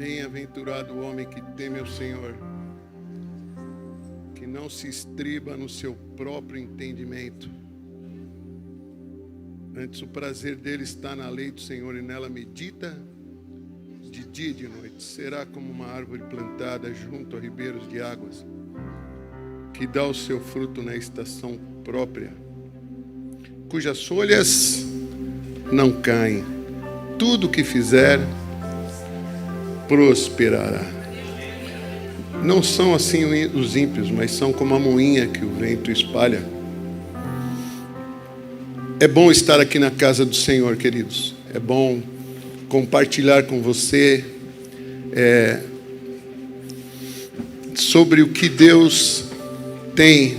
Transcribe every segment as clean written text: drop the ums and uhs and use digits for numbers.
Bem-aventurado o homem que teme ao Senhor, que não se estriba no seu próprio entendimento. Antes o prazer dele está na lei do Senhor e nela medita de dia e de noite. Será como uma árvore plantada junto a ribeiros de águas, que dá o seu fruto na estação própria, cujas folhas não caem. Tudo que fizer prosperará. Não são assim os ímpios, mas são como a moinha que o vento espalha. É bom estar aqui na casa do Senhor, queridos. É bom compartilhar com você sobre o que Deus tem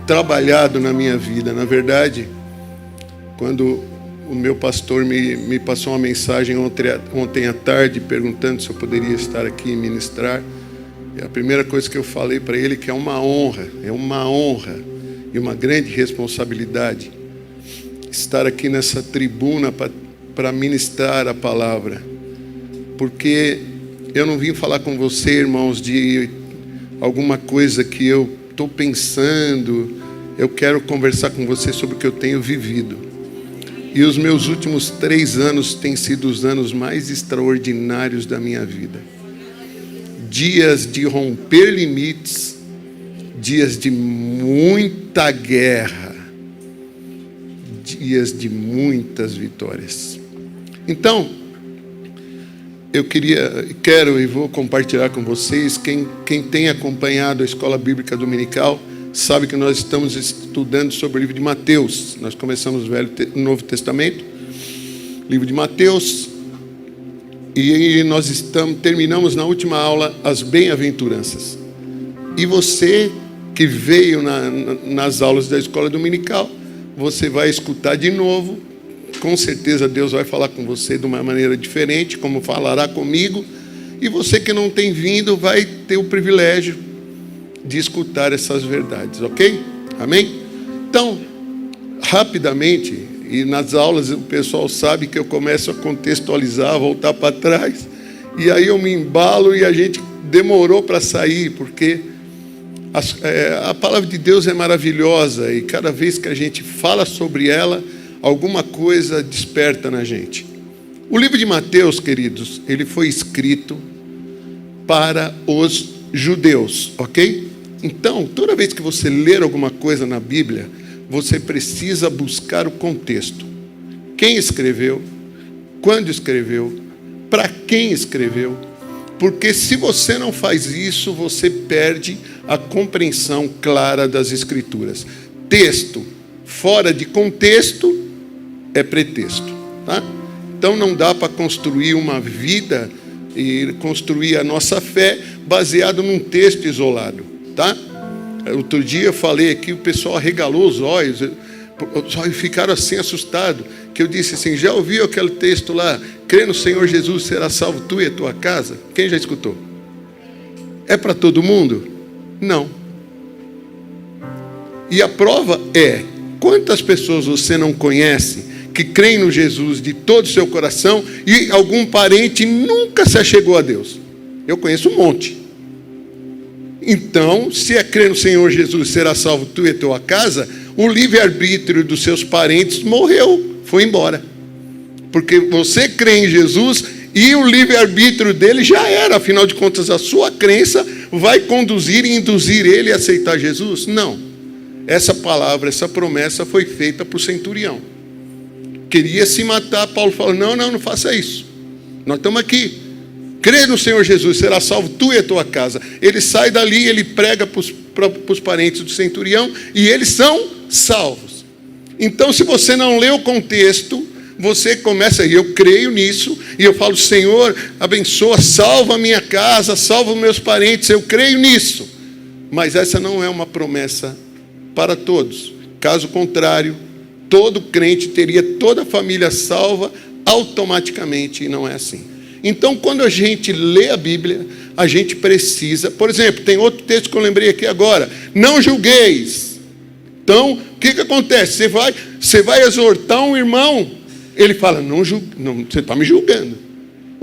trabalhado na minha vida. Na verdade, quando o meu pastor me passou uma mensagem ontem à tarde perguntando se eu poderia estar aqui e ministrar, e a primeira coisa que eu falei para ele que é uma honra e uma grande responsabilidade estar aqui nessa tribuna para ministrar a palavra, porque eu não vim falar com você, irmãos, de alguma coisa que eu estou pensando. Eu quero conversar com você sobre o que eu tenho vivido. E os meus últimos 3 anos têm sido os anos mais extraordinários da minha vida. Dias de romper limites, dias de muita guerra, dias de muitas vitórias. Então, eu quero e vou compartilhar com vocês. Quem tem acompanhado a Escola Bíblica Dominical sabe que nós estamos estudando sobre o livro de Mateus. Nós começamos o Novo Testamento, livro de Mateus, e nós terminamos na última aula as bem-aventuranças. E você que veio nas aulas da Escola Dominical, você vai escutar de novo. Com certeza Deus vai falar com você de uma maneira diferente, como falará comigo. E você que não tem vindo vai ter o privilégio de escutar essas verdades, ok? Amém? Então, rapidamente, e nas aulas o pessoal sabe que eu começo a contextualizar, a voltar para trás, e aí eu me embalo e a gente demorou para sair, porque a palavra de Deus é maravilhosa e cada vez que a gente fala sobre ela, alguma coisa desperta na gente. O livro de Mateus, queridos, ele foi escrito para os judeus, ok? Então, toda vez que você ler alguma coisa na Bíblia, você precisa buscar o contexto. Quem escreveu, quando escreveu, para quem escreveu. Porque se você não faz isso, você perde a compreensão clara das Escrituras. Texto fora de contexto é pretexto, tá? Então não dá para construir uma vida e construir a nossa fé baseado num texto isolado. Tá? Outro dia eu falei aqui, o pessoal arregalou os olhos ficaram assim assustados, que eu disse assim: já ouviu aquele texto lá, crê no Senhor Jesus, será salvo tu e a tua casa? Quem já escutou? É para todo mundo? Não. E a prova é, quantas pessoas você não conhece que creem no Jesus de todo o seu coração e algum parente nunca se achegou a Deus? Eu conheço um monte. Então, se é crer no Senhor Jesus, será salvo tu e a tua casa, o livre-arbítrio dos seus parentes morreu, foi embora. Porque você crê em Jesus e o livre-arbítrio dele já era. Afinal de contas, a sua crença vai conduzir e induzir ele a aceitar Jesus? Não. Essa palavra, essa promessa foi feita para o centurião. Queria se matar, Paulo falou: não faça isso. Nós estamos aqui. Crê no Senhor Jesus, será salvo tu e a tua casa. Ele sai dali, ele prega para os parentes do centurião e eles são salvos. Então, se você não lê o contexto, você começa, e eu creio nisso, e eu falo: Senhor, abençoa, salva a minha casa, salva os meus parentes, eu creio nisso. Mas essa não é uma promessa para todos. Caso contrário, todo crente teria toda a família salva automaticamente, e não é assim. Então, quando a gente lê a Bíblia, a gente precisa... Por exemplo, tem outro texto que eu lembrei aqui agora: não julgueis. Então, o que acontece? Você vai exortar um irmão, ele fala: não, você está me julgando.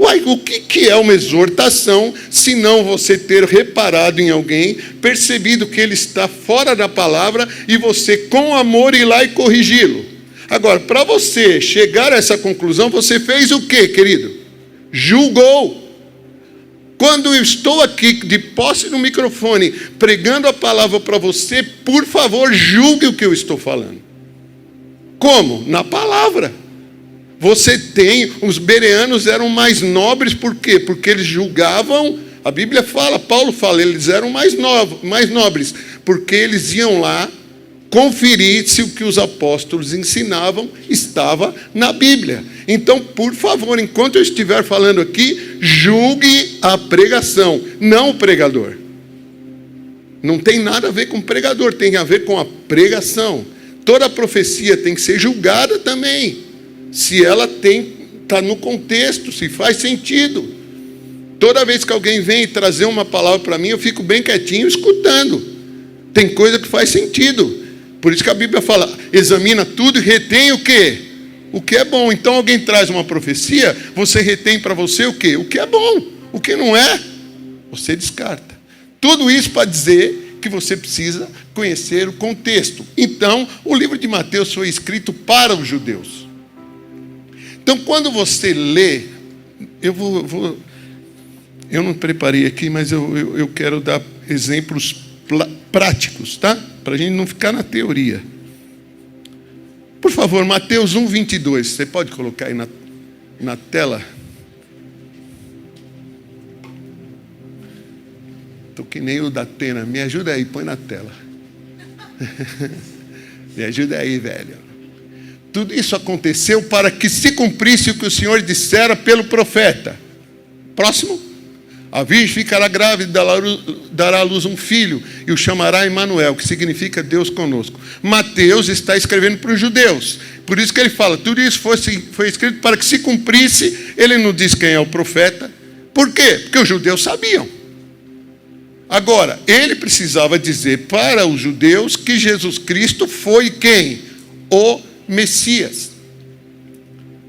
Uai, o que é uma exortação, se não você ter reparado em alguém, percebido que ele está fora da palavra e você, com amor, ir lá e corrigi-lo? Agora, para você chegar a essa conclusão, você fez o quê, querido? Julgou. Quando eu estou aqui, de posse no microfone, pregando a palavra para você, por favor, julgue o que eu estou falando. Como? Na palavra. Você tem, os bereanos eram mais nobres, por quê? Porque eles julgavam, a Bíblia fala, Paulo fala, eles eram mais nobres, porque eles iam lá conferir se o que os apóstolos ensinavam estava na Bíblia. Então, por favor, enquanto eu estiver falando aqui, julgue a pregação, não o pregador. Não tem nada a ver com o pregador, tem a ver com a pregação. Toda profecia tem que ser julgada também, se ela está no contexto, se faz sentido. Toda vez que alguém vem trazer uma palavra para mim, eu fico bem quietinho escutando. Tem coisa que faz sentido. Por isso que a Bíblia fala, examina tudo e retém o quê? O que é bom. Então alguém traz uma profecia, você retém para você o quê? O que é bom. O que não é, você descarta. Tudo isso para dizer que você precisa conhecer o contexto. Então, o livro de Mateus foi escrito para os judeus. Então, quando você lê, eu não preparei aqui, mas eu quero dar exemplos práticos, tá? Para a gente não ficar na teoria. Por favor, Mateus 1:22, você pode colocar aí na tela? Estou que nem o da Atena, me ajuda aí, põe na tela. Me ajuda aí, velho. Tudo isso aconteceu para que se cumprisse o que o Senhor dissera pelo profeta. Próximo. A virgem ficará grávida e dará à luz um filho, e o chamará Emanuel, que significa Deus conosco. Mateus está escrevendo para os judeus. Por isso que ele fala, tudo isso foi escrito para que se cumprisse. Ele não diz quem é o profeta. Por quê? Porque os judeus sabiam. Agora, ele precisava dizer para os judeus que Jesus Cristo foi quem? O Messias.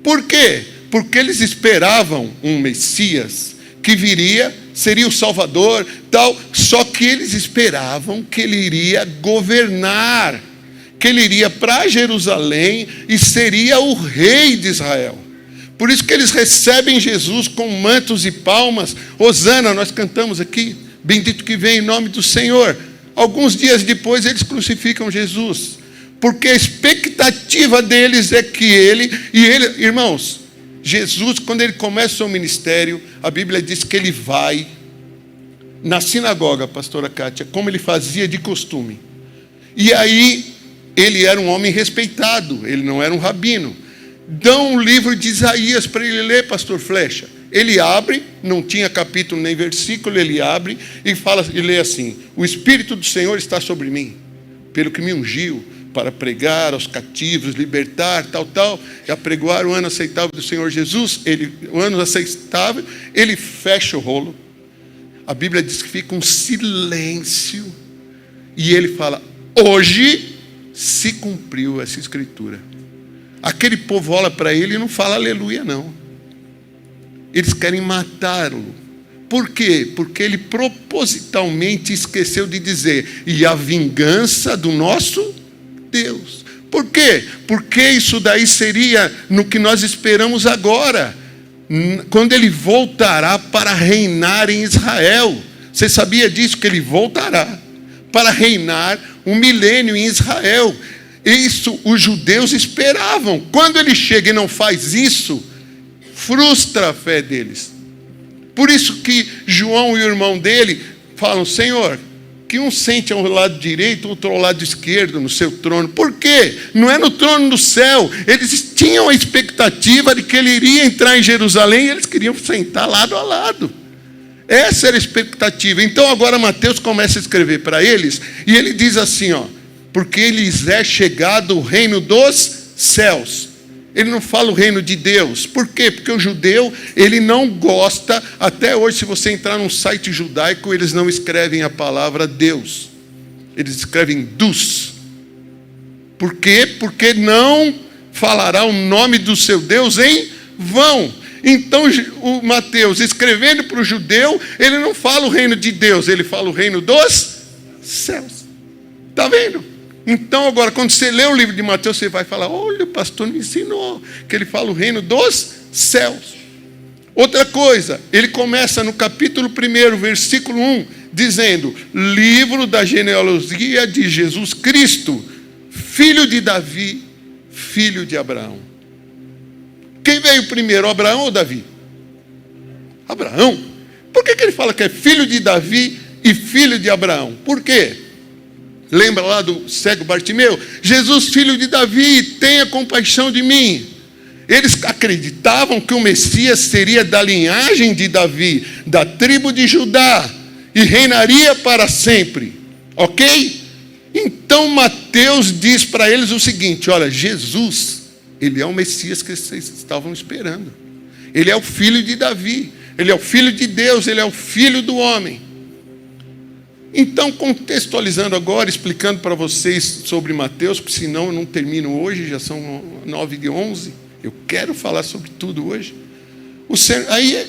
Por quê? Porque eles esperavam um Messias que viria, seria o Salvador, tal, só que eles esperavam que ele iria governar, que ele iria para Jerusalém e seria o rei de Israel. Por isso que eles recebem Jesus com mantos e palmas. Hosana, nós cantamos aqui, bendito que vem em nome do Senhor. Alguns dias depois eles crucificam Jesus, porque a expectativa deles é que ele, irmãos, Jesus, quando ele começa o seu ministério, a Bíblia diz que ele vai na sinagoga, pastora Kátia, como ele fazia de costume. E aí, ele era um homem respeitado, ele não era um rabino. Dão um livro de Isaías para ele ler, pastor Flecha. Ele abre, não tinha capítulo nem versículo, ele abre e fala, e lê assim: o Espírito do Senhor está sobre mim, pelo que me ungiu, para pregar aos cativos, libertar, tal, e apregoar o ano aceitável do Senhor Jesus. O ano aceitável, ele fecha o rolo. A Bíblia diz que fica um silêncio, e ele fala, hoje se cumpriu essa escritura. Aquele povo olha para ele e não fala aleluia, não. Eles querem matá-lo. Por quê? Porque ele propositalmente esqueceu de dizer, e a vingança do nosso Deus. Por quê? Porque isso daí seria no que nós esperamos agora, quando ele voltará para reinar em Israel. Você sabia disso? Que ele voltará para reinar um milênio em Israel. Isso os judeus esperavam. Quando ele chega e não faz isso, frustra a fé deles. Por isso que João e o irmão dele falam, Senhor, que um sente ao lado direito, outro ao lado esquerdo, no seu trono. Por quê? Não é no trono do céu. Eles tinham a expectativa de que ele iria entrar em Jerusalém e eles queriam sentar lado a lado. Essa era a expectativa. Então agora Mateus começa a escrever para eles, e ele diz assim, porque lhes é chegado o reino dos céus. Ele não fala o reino de Deus. Por quê? Porque o judeu, ele não gosta, até hoje, se você entrar num site judaico, eles não escrevem a palavra Deus. Eles escrevem Dus. Por quê? Porque não falará o nome do seu Deus em vão. Então, o Mateus, escrevendo para o judeu, ele não fala o reino de Deus, ele fala o reino dos céus. Está vendo? Então, agora, quando você lê o livro de Mateus, você vai falar: olha, o pastor me ensinou que ele fala o reino dos céus. Outra coisa, ele começa no capítulo 1, versículo 1, dizendo: livro da genealogia de Jesus Cristo, filho de Davi, filho de Abraão. Quem veio primeiro, Abraão ou Davi? Abraão. Por que ele fala que é filho de Davi e filho de Abraão? Por quê? Lembra lá do cego Bartimeu? Jesus, filho de Davi, tenha compaixão de mim. Eles acreditavam que o Messias seria da linhagem de Davi, da tribo de Judá, e reinaria para sempre. Ok? Então Mateus diz para eles o seguinte: olha, Jesus, ele é o Messias que vocês estavam esperando. Ele é o filho de Davi, ele é o filho de Deus, ele é o filho do homem. Então, contextualizando agora, explicando para vocês sobre Mateus, porque senão eu não termino hoje, já são 9h11. Eu quero falar sobre tudo hoje. Aí,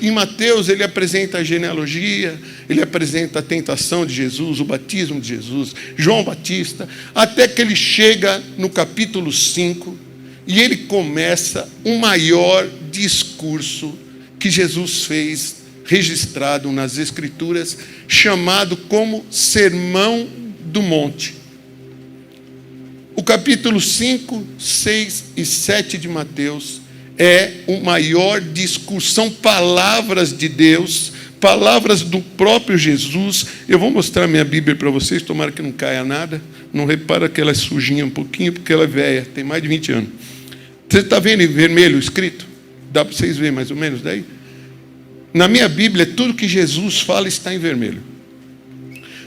em Mateus, ele apresenta a genealogia, ele apresenta a tentação de Jesus, o batismo de Jesus, João Batista, até que ele chega no capítulo 5, e ele começa o maior discurso que Jesus fez, registrado nas Escrituras, chamado como Sermão do Monte. O capítulo 5, 6 e 7 de Mateus é o maior discurso, são palavras de Deus, palavras do próprio Jesus. Eu vou mostrar minha Bíblia para vocês, tomara que não caia nada. Não repara que ela é sujinha um pouquinho, porque ela é velha, tem mais de 20 anos. Você está vendo em vermelho escrito? Dá para vocês verem mais ou menos daí? Na minha Bíblia, tudo que Jesus fala está em vermelho.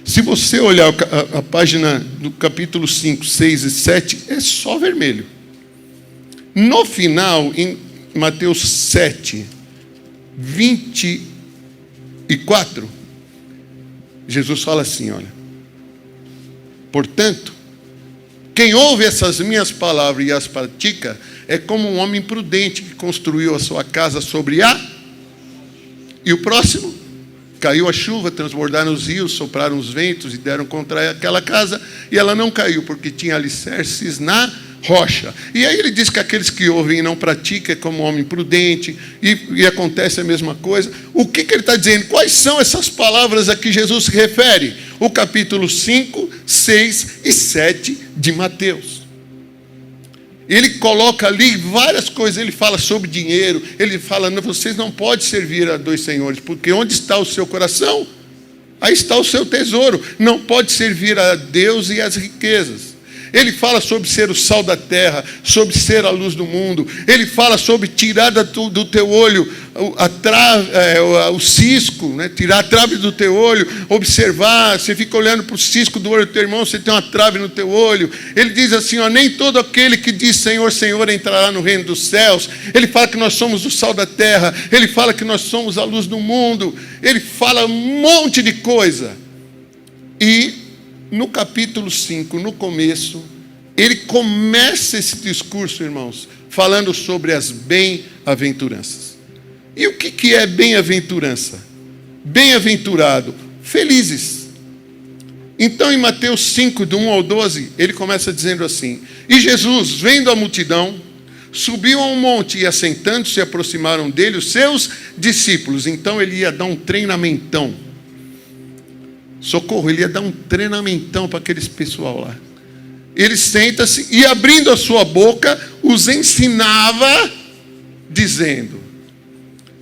Se você olhar a página do capítulo 5, 6 e 7, é só vermelho. No final, em Mateus 7, 24, Jesus fala assim, olha: portanto, quem ouve essas minhas palavras e as pratica é como um homem prudente que construiu a sua casa sobre a... E o próximo? Caiu a chuva, transbordaram os rios, sopraram os ventos e deram contra aquela casa, e ela não caiu, porque tinha alicerces na rocha. E aí ele diz que aqueles que ouvem e não praticam é como um homem prudente, e acontece a mesma coisa. O que ele está dizendo? Quais são essas palavras a que Jesus se refere? O capítulo 5, 6 e 7 de Mateus. Ele coloca ali várias coisas, ele fala sobre dinheiro, ele fala: vocês não podem servir a dois senhores, porque onde está o seu coração, aí está o seu tesouro. Não pode servir a Deus e as riquezas. Ele fala sobre ser o sal da terra, sobre ser a luz do mundo. Ele fala sobre tirar do teu olho o cisco, né? Tirar a trave do teu olho, observar. Você fica olhando para o cisco do olho do teu irmão, você tem uma trave no teu olho. Ele diz assim, ó: nem todo aquele que diz Senhor, Senhor entrará no reino dos céus. Ele fala que nós somos o sal da terra. Ele fala que nós somos a luz do mundo. Ele fala um monte de coisa. E no capítulo 5, no começo, ele começa esse discurso, irmãos, falando sobre as bem-aventuranças. E o que é bem-aventurança? Bem-aventurado, felizes. Então, em Mateus 5, do 1 ao 12, ele começa dizendo assim: e Jesus, vendo a multidão, subiu a um monte e, assentando-se, se aproximaram dele os seus discípulos. Então, ele ia dar um treinamentão. Socorro, ele ia dar um treinamentão para aqueles pessoal lá. Ele senta-se e, abrindo a sua boca, os ensinava, dizendo: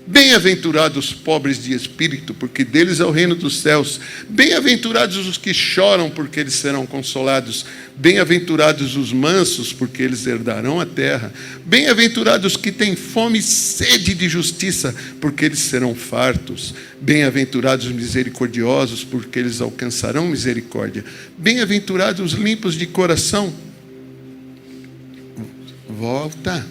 bem-aventurados os pobres de espírito, porque deles é o reino dos céus. Bem-aventurados os que choram, porque eles serão consolados. Bem-aventurados os mansos, porque eles herdarão a terra. Bem-aventurados os que têm fome e sede de justiça, porque eles serão fartos. Bem-aventurados os misericordiosos, porque eles alcançarão misericórdia. Bem-aventurados os limpos de coração. Volta.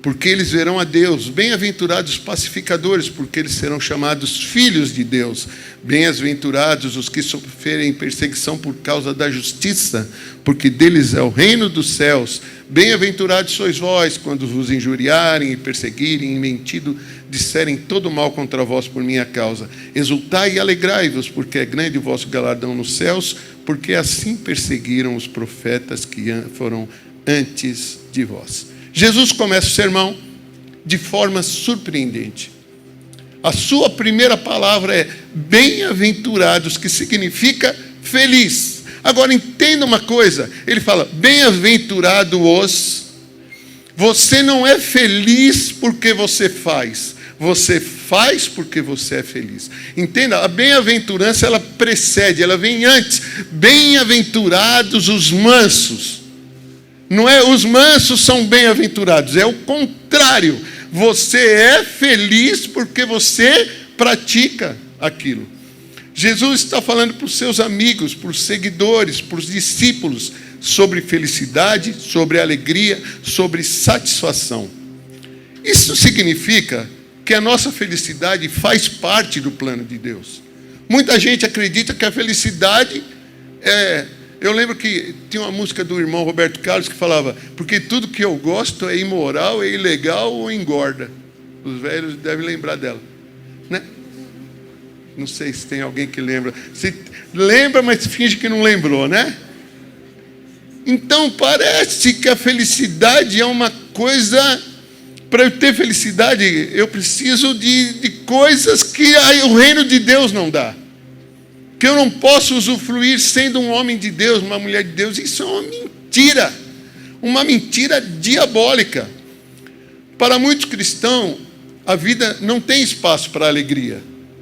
porque eles verão a Deus. Bem-aventurados os pacificadores, porque eles serão chamados filhos de Deus. Bem-aventurados os que sofrerem perseguição por causa da justiça, porque deles é o reino dos céus. Bem-aventurados sois vós, quando vos injuriarem e perseguirem e mentindo, disserem todo mal contra vós por minha causa. Exultai e alegrai-vos, porque é grande o vosso galardão nos céus, porque assim perseguiram os profetas que foram antes de vós. Jesus começa o sermão de forma surpreendente. A sua primeira palavra é bem-aventurados, que significa feliz. Agora entenda uma coisa, ele fala, bem-aventurado os. Você não é feliz porque você faz porque você é feliz. Entenda, a bem-aventurança ela precede, ela vem antes. Bem-aventurados os mansos. Não é os mansos são bem-aventurados, é o contrário. Você é feliz porque você pratica aquilo. Jesus está falando para os seus amigos, para os seguidores, para os discípulos, sobre felicidade, sobre alegria, sobre satisfação. Isso significa que a nossa felicidade faz parte do plano de Deus. Muita gente acredita que a felicidade é... Eu lembro que tinha uma música do irmão Roberto Carlos que falava, porque tudo que eu gosto é imoral, é ilegal ou engorda. Os velhos devem lembrar dela, né? Não sei se tem alguém que lembra. Se lembra, mas finge que não lembrou, né? Então parece que a felicidade é uma coisa... Para eu ter felicidade, eu preciso de coisas que o reino de Deus não dá. Que eu não posso usufruir sendo um homem de Deus, uma mulher de Deus. Isso é uma mentira diabólica. Para muitos cristãos, a vida não tem espaço para alegria.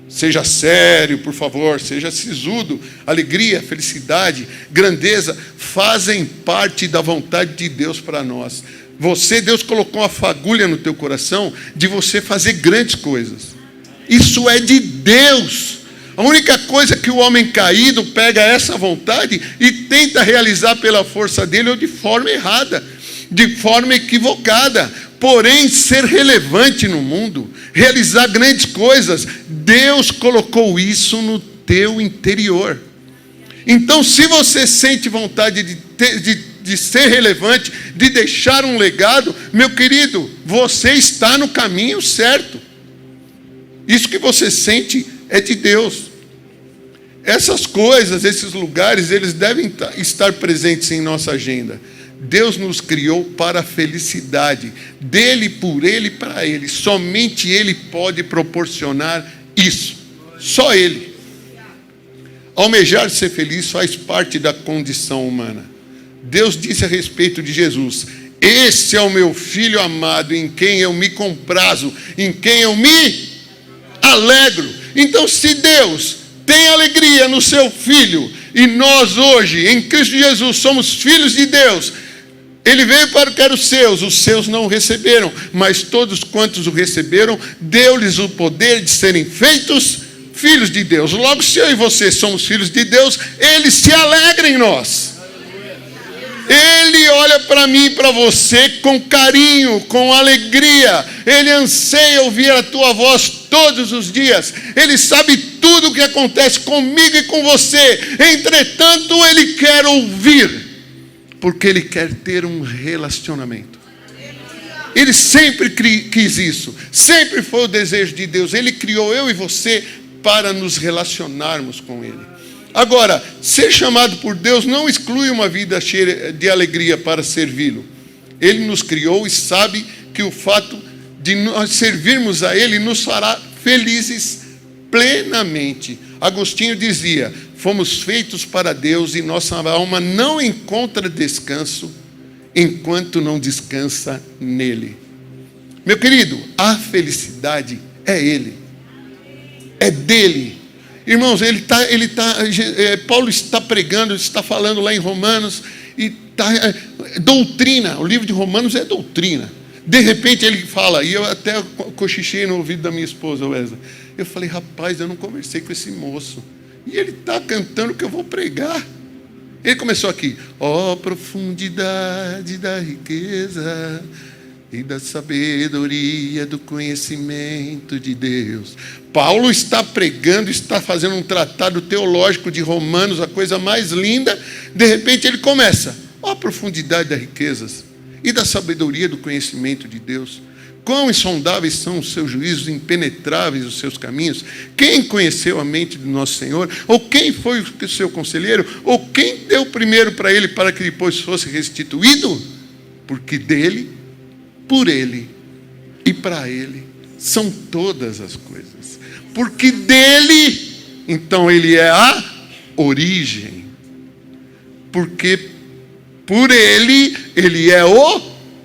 Seja sério, por favor, seja sisudo. Alegria, felicidade, grandeza fazem parte da vontade de Deus para nós. Deus colocou uma fagulha no teu coração de você fazer grandes coisas. Isso é de Deus. A única coisa que o homem caído pega essa vontade e tenta realizar pela força dele ou de forma errada, de forma equivocada. Porém, ser relevante no mundo, realizar grandes coisas, Deus colocou isso no teu interior. Então, se você sente vontade de ser relevante, de deixar um legado, meu querido, você está no caminho certo. Isso que você sente é de Deus. Essas coisas, esses lugares, eles devem estar presentes em nossa agenda. Deus nos criou para a felicidade. Dele, por Ele, para Ele. Somente Ele pode proporcionar isso. Só Ele. Almejar ser feliz faz parte da condição humana. Deus disse a respeito de Jesus: esse é o meu Filho amado, em quem eu me comprazo, em quem eu me alegro. Então, se Deus tem alegria no seu Filho, e nós hoje, em Cristo Jesus, somos filhos de Deus. Ele veio para o que eram os seus não o receberam, mas todos quantos o receberam, deu-lhes o poder de serem feitos filhos de Deus. Logo, se eu e você somos filhos de Deus, Ele se alegra em nós. Ele olha para mim e para você com carinho, com alegria. Ele anseia ouvir a tua voz todos os dias. Ele sabe tudo o que acontece comigo e com você. Entretanto, Ele quer ouvir, porque Ele quer ter um relacionamento. Ele sempre quis isso. Sempre foi o desejo de Deus. Ele criou eu e você para nos relacionarmos com Ele. Agora, ser chamado por Deus não exclui uma vida cheia de alegria para servi-lo. Ele nos criou e sabe que o fato de nós servirmos a Ele nos fará felizes plenamente. Agostinho dizia: fomos feitos para Deus e nossa alma não encontra descanso enquanto não descansa nele. Meu querido, a felicidade é Ele. É dele. Irmãos, Paulo está pregando, está falando lá em Romanos, e doutrina, o livro de Romanos é doutrina. De repente ele fala, e eu até cochichei no ouvido da minha esposa, Wesley. Eu falei: rapaz, eu não conversei com esse moço, e ele está cantando o que eu vou pregar. Ele começou aqui: ó profundidade da riqueza, e da sabedoria do conhecimento de Deus. Paulo está pregando, está fazendo um tratado teológico de Romanos, a coisa mais linda. De repente ele começa: ó a profundidade das riquezas e da sabedoria do conhecimento de Deus. Quão insondáveis são os seus juízos, impenetráveis os seus caminhos. Quem conheceu a mente do nosso Senhor? Ou quem foi o seu conselheiro? Ou quem deu primeiro para ele, para que depois fosse restituído? Porque dele, por ele e para ele são todas as coisas. Porque dele, então ele é a origem. Porque por ele, ele é o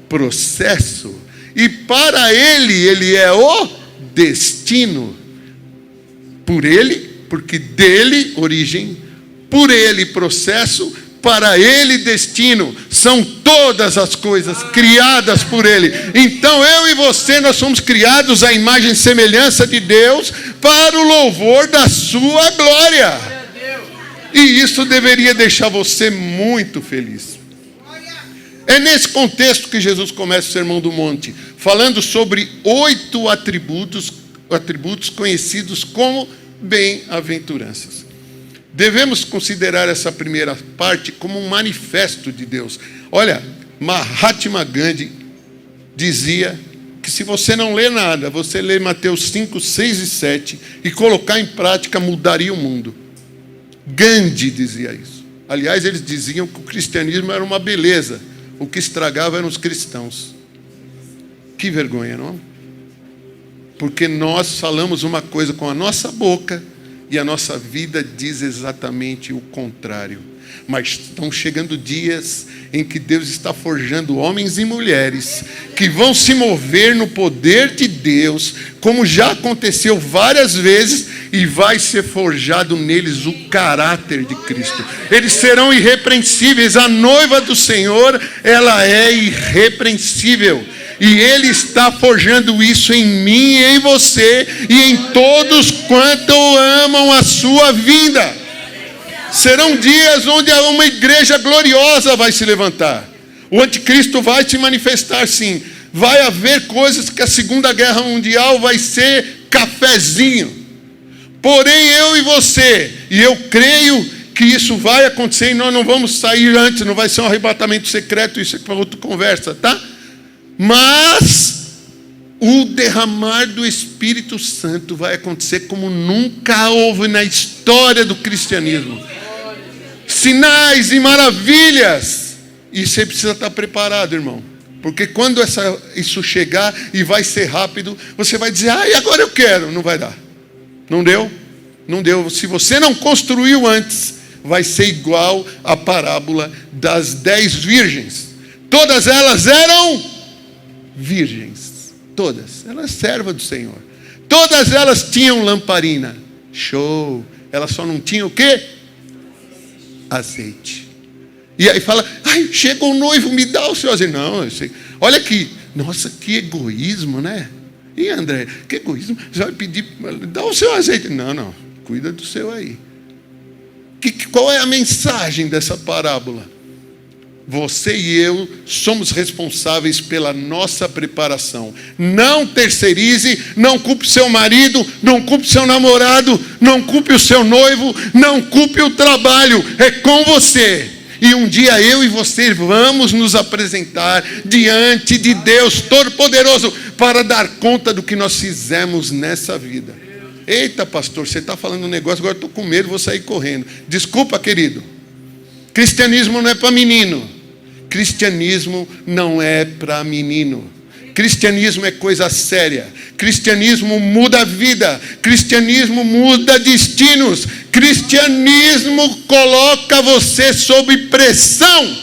processo. E para ele é o destino. Por ele, porque dele, origem, por ele, processo, para ele, destino. São todas as coisas criadas por ele. Então eu e você, nós somos criados à imagem e semelhança de Deus para o louvor da sua glória. E isso deveria deixar você muito feliz. É nesse contexto que Jesus começa o Sermão do Monte, falando sobre 8 atributos conhecidos como bem-aventuranças. Devemos considerar essa primeira parte como um manifesto de Deus. Olha, Mahatma Gandhi dizia que se você não lê nada, você lê Mateus 5, 6 e 7 e colocar em prática, mudaria o mundo. Gandhi dizia isso. Aliás, eles diziam que o cristianismo era uma beleza. O que estragava eram os cristãos. Que vergonha, não? Porque nós falamos uma coisa com a nossa boca e a nossa vida diz exatamente o contrário. Mas estão chegando dias em que Deus está forjando homens e mulheres que vão se mover no poder de Deus, como já aconteceu várias vezes, e vai ser forjado neles o caráter de Cristo. Eles serão irrepreensíveis. A noiva do Senhor, ela é irrepreensível. E Ele está forjando isso em mim e em você e em todos quanto amam a sua vinda. Serão dias onde uma igreja gloriosa vai se levantar. O anticristo vai se manifestar, sim. Vai haver coisas que a Segunda Guerra Mundial vai ser cafezinho. Porém, eu e você, e eu creio que isso vai acontecer e nós não vamos sair antes, não vai ser um arrebatamento secreto, isso é para outra conversa, tá? Mas o derramar do Espírito Santo vai acontecer como nunca houve na história do cristianismo. Sinais e maravilhas. E você precisa estar preparado, irmão. Porque quando isso chegar e vai ser rápido, você vai dizer: e agora eu quero. Não vai dar. Não deu? Não deu. Se você não construiu antes, vai ser igual a parábola das 10 virgens. Todas elas eram virgens. Todas. Elas servas do Senhor. Todas elas tinham lamparina. Show. Elas só não tinham o quê? Azeite. E aí fala: chega o noivo, me dá o seu azeite. Não, eu sei. Olha aqui. Nossa, que egoísmo, né? E André, que egoísmo. Você vai pedir, dá o seu azeite. Não, cuida do seu aí. Qual é a mensagem dessa parábola? Você e eu somos responsáveis pela nossa preparação. Não terceirize, não culpe seu marido, não culpe seu namorado, não culpe o seu noivo, não culpe o trabalho. É com você. E um dia eu e você vamos nos apresentar diante de Deus Todo-Poderoso para dar conta do que nós fizemos nessa vida. Eita, pastor, você está falando um negócio, agora eu estou com medo, vou sair correndo. Desculpa, querido. Cristianismo não é para menino. Cristianismo não é para menino. Cristianismo é coisa séria. Cristianismo muda a vida. Cristianismo muda destinos. Cristianismo coloca você sob pressão.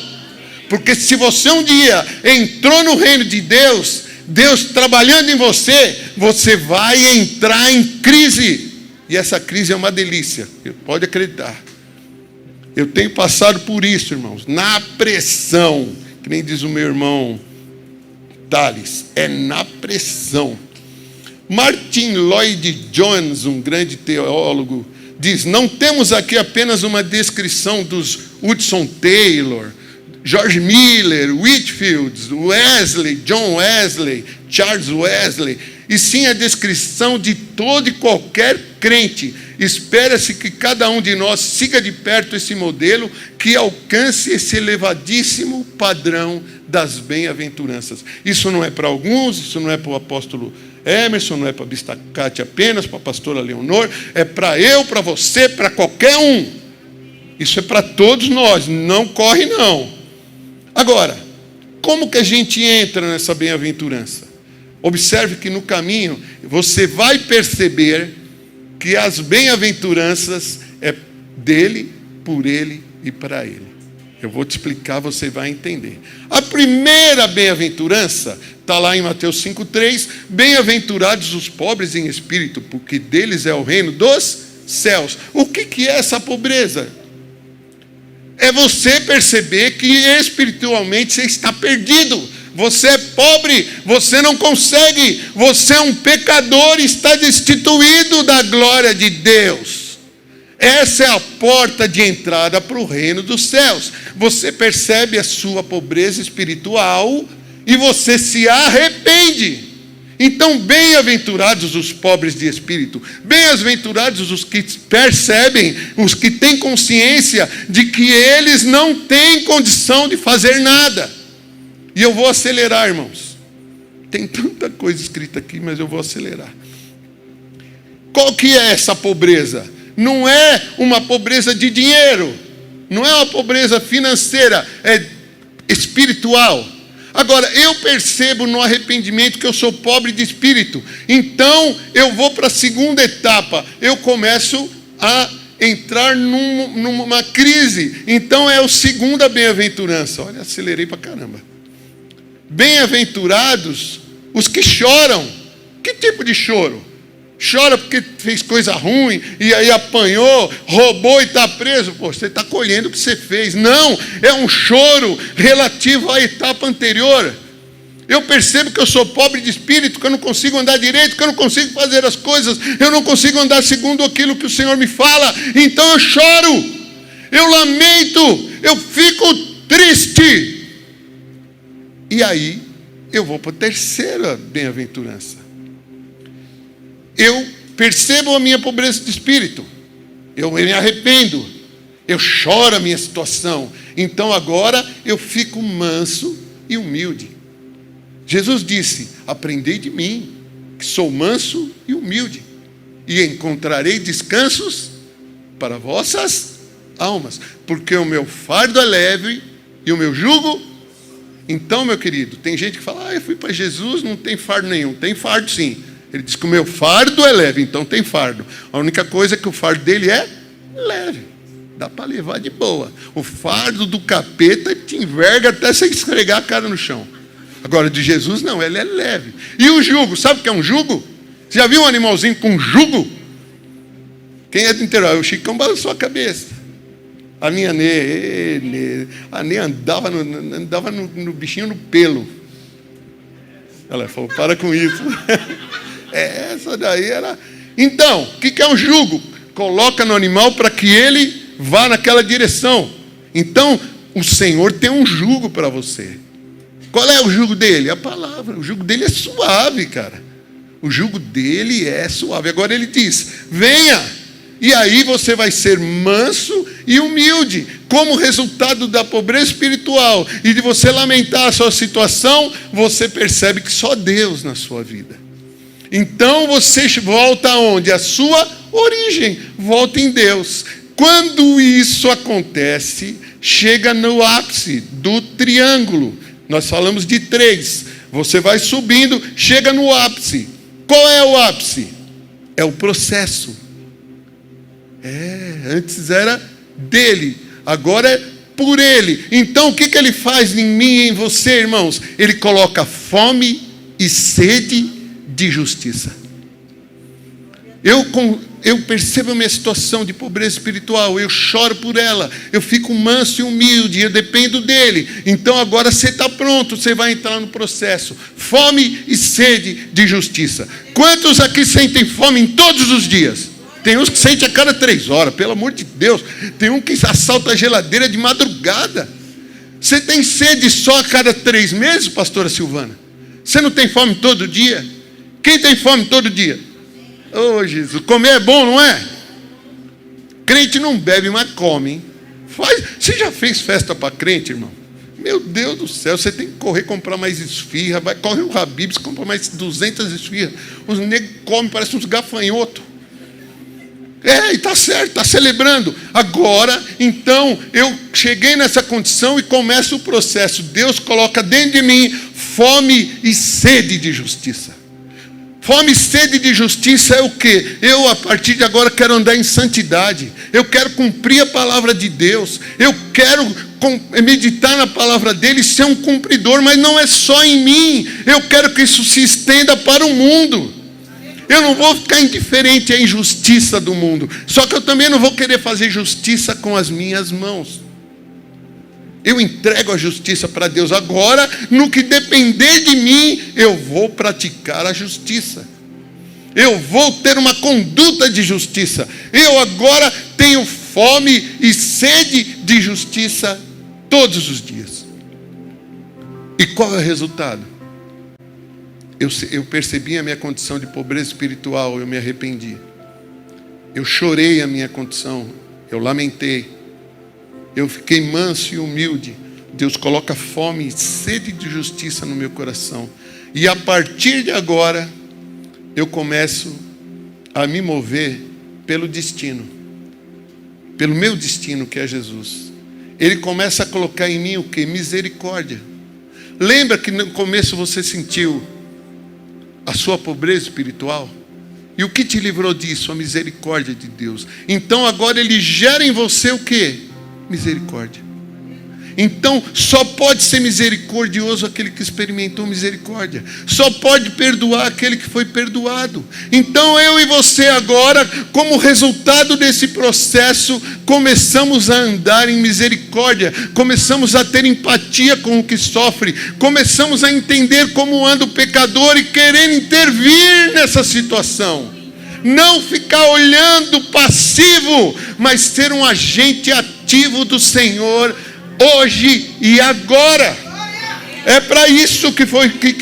Porque se você um dia entrou no reino de Deus, Deus trabalhando em você, você vai entrar em crise. E essa crise é uma delícia. Pode acreditar. Eu tenho passado por isso, irmãos. Na pressão. Que nem diz o meu irmão Thales. É na pressão. Martin Lloyd Jones, um grande teólogo, diz: não temos aqui apenas uma descrição dos Hudson Taylor, George Miller, Whitefield, Wesley, John Wesley, Charles Wesley, e sim a descrição de todo e qualquer crente. Espera-se que cada um de nós siga de perto esse modelo que alcance esse elevadíssimo padrão das bem-aventuranças. Isso não é para alguns, isso não é para o apóstolo Emerson, não é para a Bispa Cátia apenas, para a pastora Leonor, é para eu, para você, para qualquer um. Isso é para todos nós, não corre não. Agora, como que a gente entra nessa bem-aventurança? Observe que no caminho você vai perceber que as bem-aventuranças é dele, por ele e para ele. Eu vou te explicar, você vai entender. A primeira bem-aventurança está lá em Mateus 5,3. Bem-aventurados os pobres em espírito, porque deles é o reino dos céus. O que é essa pobreza? É você perceber que espiritualmente você está perdido. Você é pobre, você não consegue, você é um pecador e está destituído da glória de Deus. Essa é a porta de entrada para o reino dos céus. Você percebe a sua pobreza espiritual e você se arrepende. Então, bem-aventurados os pobres de espírito, bem-aventurados os que percebem, os que têm consciência de que eles não têm condição de fazer nada. E eu vou acelerar, irmãos. Tem tanta coisa escrita aqui, mas eu vou acelerar. Qual que é essa pobreza? Não é uma pobreza de dinheiro, não é uma pobreza financeira, é espiritual. Agora, eu percebo no arrependimento que eu sou pobre de espírito. Então, eu vou para a segunda etapa. Eu começo a entrar numa crise. Então, é a segunda bem-aventurança. Olha, acelerei para caramba. Bem-aventurados os que choram. Que tipo de choro? Chora porque fez coisa ruim, e aí apanhou, roubou e está preso. Pô, você está colhendo o que você fez. Não, é um choro relativo à etapa anterior. Eu percebo que eu sou pobre de espírito, que eu não consigo andar direito, que eu não consigo fazer as coisas, eu não consigo andar segundo aquilo que o Senhor me fala. Então eu choro, eu lamento, eu fico triste. E aí, eu vou para a terceira bem-aventurança. Eu percebo a minha pobreza de espírito. Eu me arrependo. Eu choro a minha situação. Então agora eu fico manso e humilde. Jesus disse: aprendei de mim, que sou manso e humilde, e encontrarei descansos para vossas almas. Porque o meu fardo é leve e o meu jugo. Então, meu querido, tem gente que fala: eu fui para Jesus, não tem fardo nenhum. Tem fardo sim. Ele diz que o meu fardo é leve, então tem fardo. A única coisa é que o fardo dele é leve. Dá para levar de boa. O fardo do capeta te enverga até você esfregar a cara no chão. Agora, de Jesus não, ele é leve. E o jugo, sabe o que é um jugo? Você já viu um animalzinho com jugo? Quem é do interior? O Chicão balançou a cabeça. A minha Nê andava no bichinho no pelo. Ela falou: para com isso. Essa daí era... Então, o que é um jugo? Coloca no animal para que ele vá naquela direção. Então, o Senhor tem um jugo para você. Qual é o jugo dele? A palavra. O jugo dele é suave, cara. O jugo dele é suave. Agora ele diz: venha. E aí você vai ser manso e humilde. Como resultado da pobreza espiritual e de você lamentar a sua situação, você percebe que só Deus na sua vida. Então você volta aonde? A sua origem. Volta em Deus. Quando isso acontece, chega no ápice do triângulo. Nós falamos de 3. Você vai subindo, chega no ápice. Qual é o ápice? É o processo. Antes era dele, agora é por ele. Então o que ele faz em mim e em você, irmãos? Ele coloca fome e sede de justiça. Eu percebo a minha situação de pobreza espiritual, eu choro por ela, eu fico manso e humilde, eu dependo dele. Então agora você está pronto, você vai entrar no processo. Fome e sede de justiça. Quantos aqui sentem fome em todos os dias? Tem uns que sentem a cada 3 horas, pelo amor de Deus. Tem um que assalta a geladeira de madrugada. Você tem sede só a cada 3 meses, pastora Silvana? Você não tem fome todo dia? Quem tem fome todo dia? Oh, Jesus, comer é bom, não é? Crente não bebe, mas come, hein? Você já fez festa para crente, irmão? Meu Deus do céu, você tem que correr comprar mais esfirra, corre o Habib's, compra mais 200 esfirras. Os negros comem, parecem uns gafanhotos. E está certo, está celebrando. Agora, então, eu cheguei nessa condição e começa o processo. Deus coloca dentro de mim fome e sede de justiça. Fome e sede de justiça é o quê? Eu, a partir de agora, quero andar em santidade. Eu quero cumprir a palavra de Deus. Eu quero meditar na palavra dele e ser um cumpridor. Mas não é só em mim. Eu quero que isso se estenda para o mundo. Eu não vou ficar indiferente à injustiça do mundo. Só que eu também não vou querer fazer justiça com as minhas mãos. Eu entrego a justiça para Deus. Agora, no que depender de mim, eu vou praticar a justiça. Eu vou ter uma conduta de justiça. Eu agora tenho fome e sede de justiça todos os dias. E qual é o resultado? Eu percebi a minha condição de pobreza espiritual, eu me arrependi. Eu chorei a minha condição, eu lamentei. Eu fiquei manso e humilde. Deus coloca fome e sede de justiça no meu coração. E a partir de agora, eu começo a me mover pelo destino. Pelo meu destino, que é Jesus. Ele começa a colocar em mim o quê? Misericórdia. Lembra que no começo você sentiu a sua pobreza espiritual? E o que te livrou disso? A misericórdia de Deus. Então agora Ele gera em você o quê? Misericórdia. Então só pode ser misericordioso aquele que experimentou misericórdia. Só pode perdoar aquele que foi perdoado. Então eu e você agora, como resultado desse processo, começamos a andar em misericórdia. Começamos a ter empatia com o que sofre. Começamos a entender como anda o pecador e querer intervir nessa situação. Não ficar olhando passivo, mas ser um agente ativo do Senhor hoje e agora. É para isso que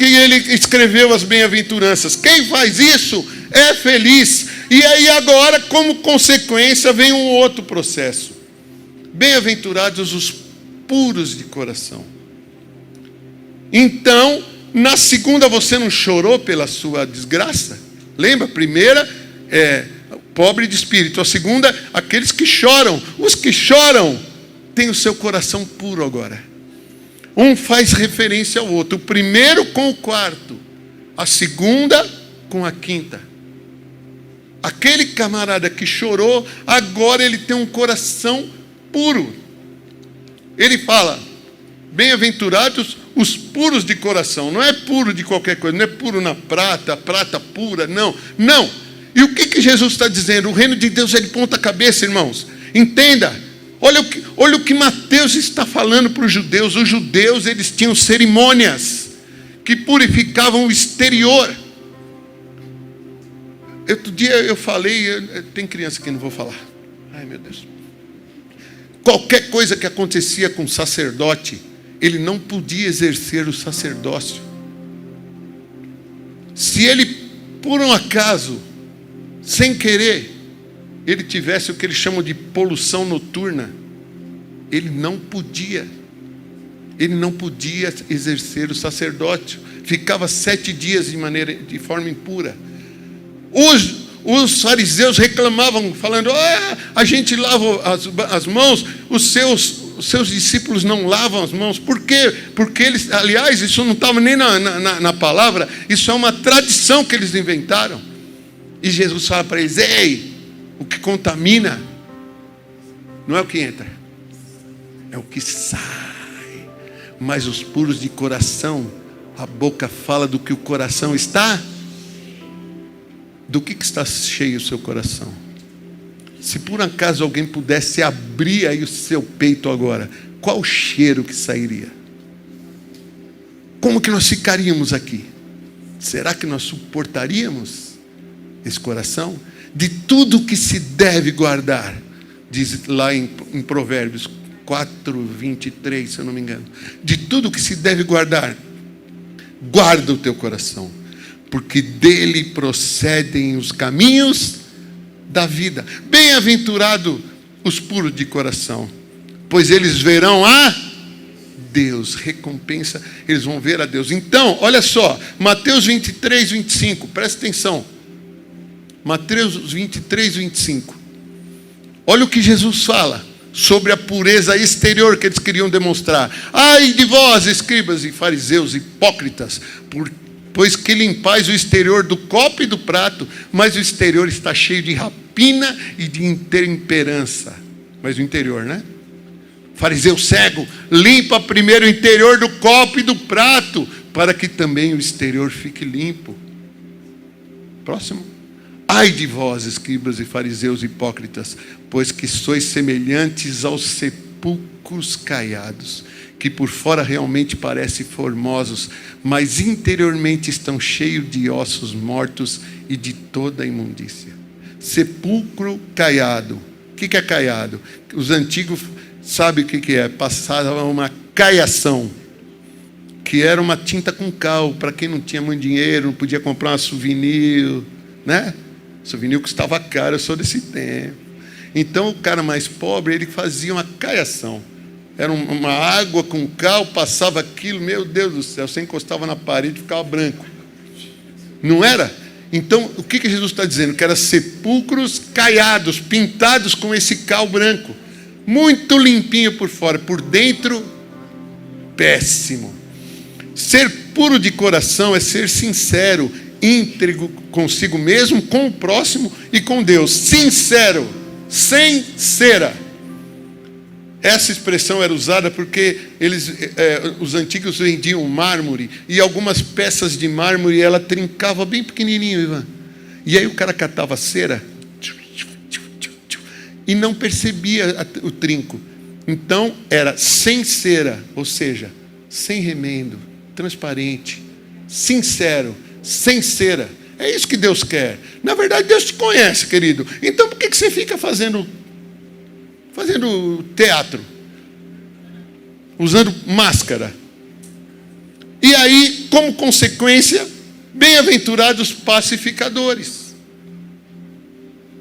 ele escreveu as bem-aventuranças. Quem faz isso é feliz. E aí agora, como consequência, vem um outro processo. Bem-aventurados os puros de coração. Então, na segunda você não chorou pela sua desgraça? Lembra? A primeira pobre de espírito. A segunda, aqueles que choram. Os que choram têm o seu coração puro agora. Um faz referência ao outro. O primeiro com o quarto. A segunda com a quinta. Aquele camarada que chorou, agora ele tem um coração puro. Ele fala, bem-aventurados os puros de coração. Não é puro de qualquer coisa, não é puro na prata, prata pura, não. Não. E o que Jesus está dizendo? O reino de Deus é de ponta cabeça, irmãos. Entenda. Olha o que Mateus está falando para os judeus. Os judeus, eles tinham cerimônias que purificavam o exterior. Outro dia eu falei, tem criança que não vou falar. Ai, meu Deus. Qualquer coisa que acontecia com o sacerdote, ele não podia exercer o sacerdócio. Se ele, por um acaso, sem querer, ele tivesse o que eles chamam de poluição noturna, ele não podia exercer o sacerdócio. Ficava 7 dias de forma impura. Os fariseus reclamavam, falando, a gente lava as mãos, os seus discípulos não lavam as mãos. Por quê? Porque eles, aliás, isso não estava nem na palavra, isso é uma tradição que eles inventaram. E Jesus fala para eles, ei, o que contamina não é o que entra, é o que sai. Mas os puros de coração, a boca fala do que o coração está. Do que está cheio o seu coração? Se por acaso alguém pudesse abrir aí o seu peito agora, qual o cheiro que sairia? Como que nós ficaríamos aqui? Será que nós suportaríamos esse coração? De tudo que se deve guardar, diz lá em Provérbios, 4:23, se eu não me engano. De tudo que se deve guardar, guarda o teu coração, porque dele procedem os caminhos da vida. Bem-aventurado os puros de coração, pois eles verão a Deus. Recompensa, eles vão ver a Deus. Então, olha só, Mateus 23:25, presta atenção. Mateus 23:25. Olha o que Jesus fala sobre a pureza exterior que eles queriam demonstrar. Ai de vós, escribas e fariseus hipócritas, pois que limpais o exterior do copo e do prato, mas o exterior está cheio de rapina e de intemperança. Mas o interior, né? Fariseu cego, limpa primeiro o interior do copo e do prato, para que também o exterior fique limpo. Próximo. Ai de vós, escribas e fariseus hipócritas, pois que sois semelhantes aos sepulcros caiados, que por fora realmente parecem formosos, mas interiormente estão cheios de ossos mortos e de toda a imundícia. Sepulcro caiado. O que é caiado? Os antigos sabem o que é. Passava uma caiação, que era uma tinta com cal, para quem não tinha muito dinheiro, não podia comprar uma souvenir, né? Souvenir custava caro, eu sou desse tempo. Então o cara mais pobre, ele fazia uma caiação. Era uma água com cal, passava aquilo, meu Deus do céu, você encostava na parede e ficava branco. Não era? Então, o que Jesus está dizendo? Que eram sepulcros caiados, pintados com esse cal branco. Muito limpinho por fora, por dentro, péssimo. Ser puro de coração é ser sincero, íntegro consigo mesmo, com o próximo e com Deus. Sincero, sem cera. Essa expressão era usada porque os antigos vendiam mármore, e algumas peças de mármore ela trincava bem pequenininho, Ivan. E aí o cara catava cera e não percebia o trinco. Então era sem cera, ou seja, sem remendo, transparente, sincero, sem cera. É isso que Deus quer. Na verdade, Deus te conhece, querido. Então por que você fica fazendo teatro, usando máscara? E aí, como consequência, bem-aventurados pacificadores.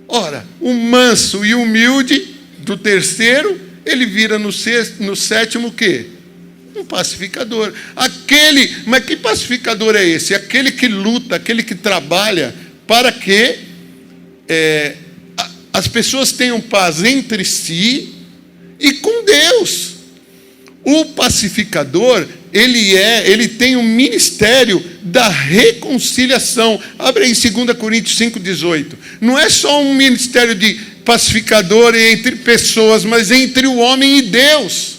Ora, o manso e humilde do terceiro, ele vira no sétimo o quê? Um pacificador. Mas que pacificador é esse? Aquele que luta, aquele que trabalha para que as pessoas tenham paz entre si e com Deus. O pacificador, ele tem um ministério da reconciliação. Abre aí 2 Coríntios 5:18. Não é só um ministério de pacificador entre pessoas, mas entre o homem e Deus.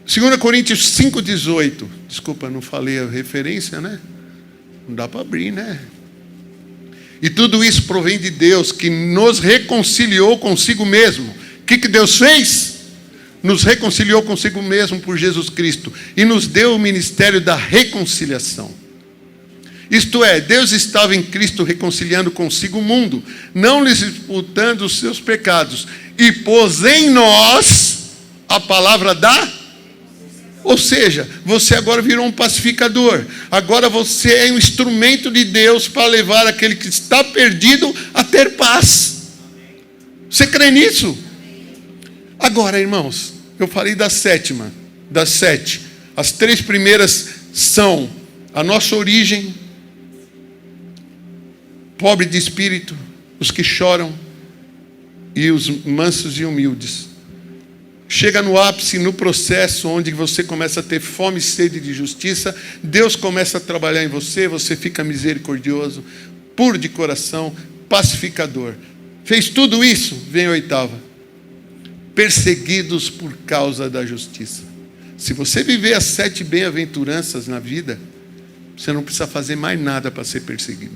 2 Coríntios 5:18. Desculpa, não falei a referência, né? Não dá para abrir, né? E tudo isso provém de Deus, que nos reconciliou consigo mesmo. O que Deus fez? Nos reconciliou consigo mesmo por Jesus Cristo e nos deu o ministério da reconciliação. Isto é, Deus estava em Cristo reconciliando consigo o mundo, não lhes imputando os seus pecados, e pôs em nós a palavra da... Ou seja, você agora virou um pacificador. Agora você é um instrumento de Deus para levar aquele que está perdido a ter paz. Você crê nisso? Agora, irmãos, eu falei das sete. As 3 primeiras são a nossa origem, pobre de espírito, os que choram e os mansos e humildes. Chega no ápice, no processo onde você começa a ter fome e sede de justiça, Deus começa a trabalhar em você, você fica misericordioso, puro de coração, pacificador. Fez tudo isso, vem a 8ª. Perseguidos por causa da justiça. Se você viver as 7 bem-aventuranças na vida, você não precisa fazer mais nada para ser perseguido.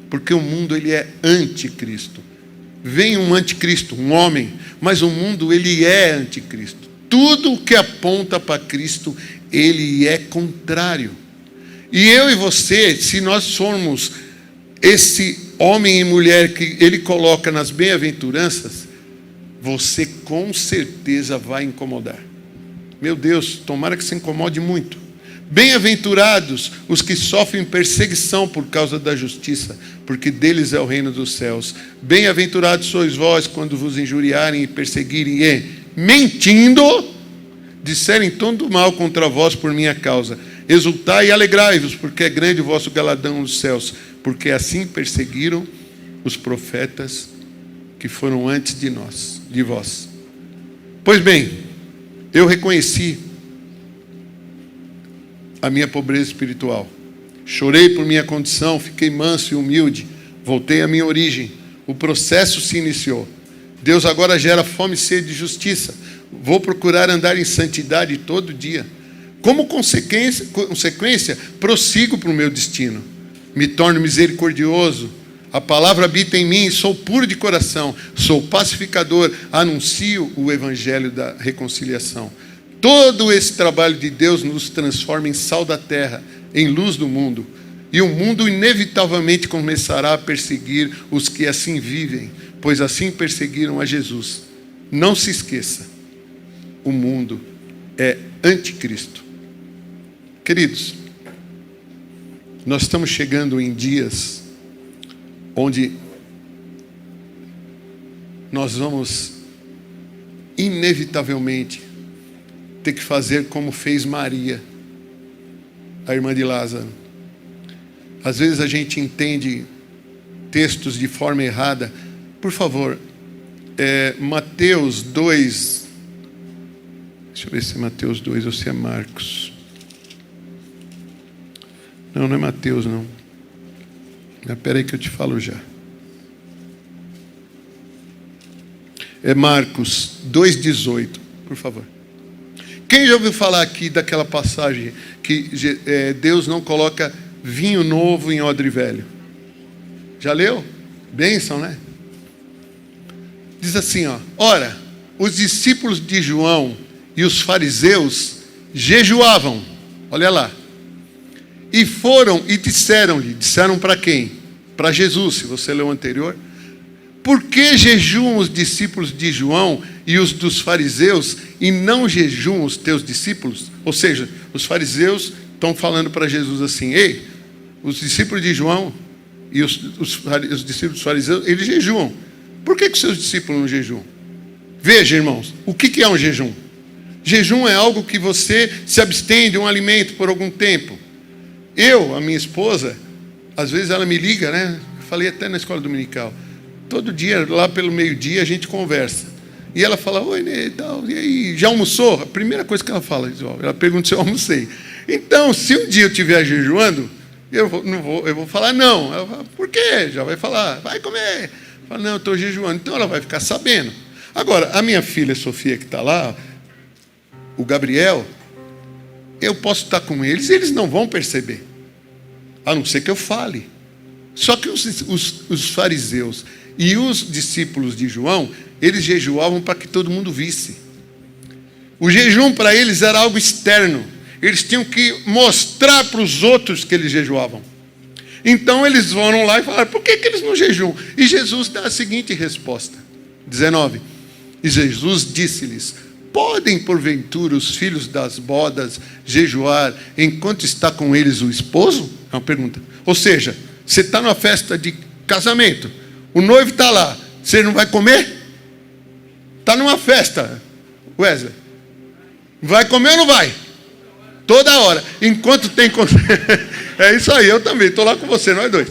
Porque o mundo, ele é anticristo. Vem um anticristo, um homem, mas o mundo, ele é anticristo. Tudo que aponta para Cristo, ele é contrário. E eu e você, se nós formos esse homem e mulher que ele coloca nas bem-aventuranças, você com certeza vai incomodar. Meu Deus, tomara que se incomode muito. Bem-aventurados os que sofrem perseguição por causa da justiça, porque deles é o reino dos céus. Bem-aventurados sois vós quando vos injuriarem e perseguirem e, mentindo, disserem todo mal contra vós por minha causa. Exultai e alegrai-vos, porque é grande o vosso galardão nos céus, porque assim perseguiram os profetas que foram antes de vós. Pois bem, eu reconheci a minha pobreza espiritual. Chorei por minha condição, fiquei manso e humilde, voltei à minha origem. O processo se iniciou. Deus agora gera fome e sede de justiça. Vou procurar andar em santidade todo dia. Como consequência, prossigo para o meu destino. Me torno misericordioso. A palavra habita em mim, sou puro de coração, sou pacificador, anuncio o evangelho da reconciliação. Todo esse trabalho de Deus nos transforma em sal da terra, em luz do mundo. E o mundo inevitavelmente começará a perseguir os que assim vivem, pois assim perseguiram a Jesus. Não se esqueça, o mundo é anticristo. Queridos, nós estamos chegando em dias onde nós vamos inevitavelmente ter que fazer como fez Maria, a irmã de Lázaro. Às vezes a gente entende textos de forma errada. Por favor, Mateus 2, deixa eu ver se é Mateus 2 ou se é Marcos. Não é Mateus não. Espera aí que eu te falo já. É Marcos 2,18, por favor. Quem já ouviu falar aqui daquela passagem que Deus não coloca vinho novo em odre velho? Já leu? Bênção, né? Diz assim, ó. Ora, os discípulos de João e os fariseus jejuavam. Olha lá. E foram e disseram para quem? Para Jesus, se você leu o anterior. Por que jejuam os discípulos de João e os dos fariseus e não jejuam os teus discípulos? Ou seja, os fariseus estão falando para Jesus assim: ei, os discípulos de João e os discípulos dos fariseus, eles jejuam. Por que os seus discípulos não jejuam? Veja, irmãos, o que é um jejum? Jejum é algo que você se abstém de um alimento por algum tempo. A minha esposa, às vezes ela me liga, né? Falei até na escola dominical. Todo dia, lá pelo meio-dia, a gente conversa. E ela fala: oi, Ney, e aí, já almoçou? A primeira coisa que ela fala, ela pergunta se eu almocei. Então, se um dia eu estiver jejuando, eu vou falar não. Ela fala: por quê? Já vai falar: vai comer. Fala: não, eu estou jejuando. Então ela vai ficar sabendo. Agora, a minha filha Sofia, que está lá, o Gabriel, eu posso estar com eles e eles não vão perceber, a não ser que eu fale. Só que os fariseus e os discípulos de João, eles jejuavam para que todo mundo visse. O jejum para eles era algo externo. Eles tinham que mostrar para os outros que eles jejuavam. Então eles foram lá e falaram: por que eles não jejuam? E Jesus dá a seguinte resposta, 19. E Jesus disse-lhes: podem porventura os filhos das bodas jejuar enquanto está com eles o esposo? É uma pergunta. Ou seja, você está numa festa de casamento, o noivo está lá, você não vai comer? Está numa festa, Wesley, vai comer ou não vai? Toda hora, enquanto tem... É isso aí, eu também, estou lá com você, nós dois.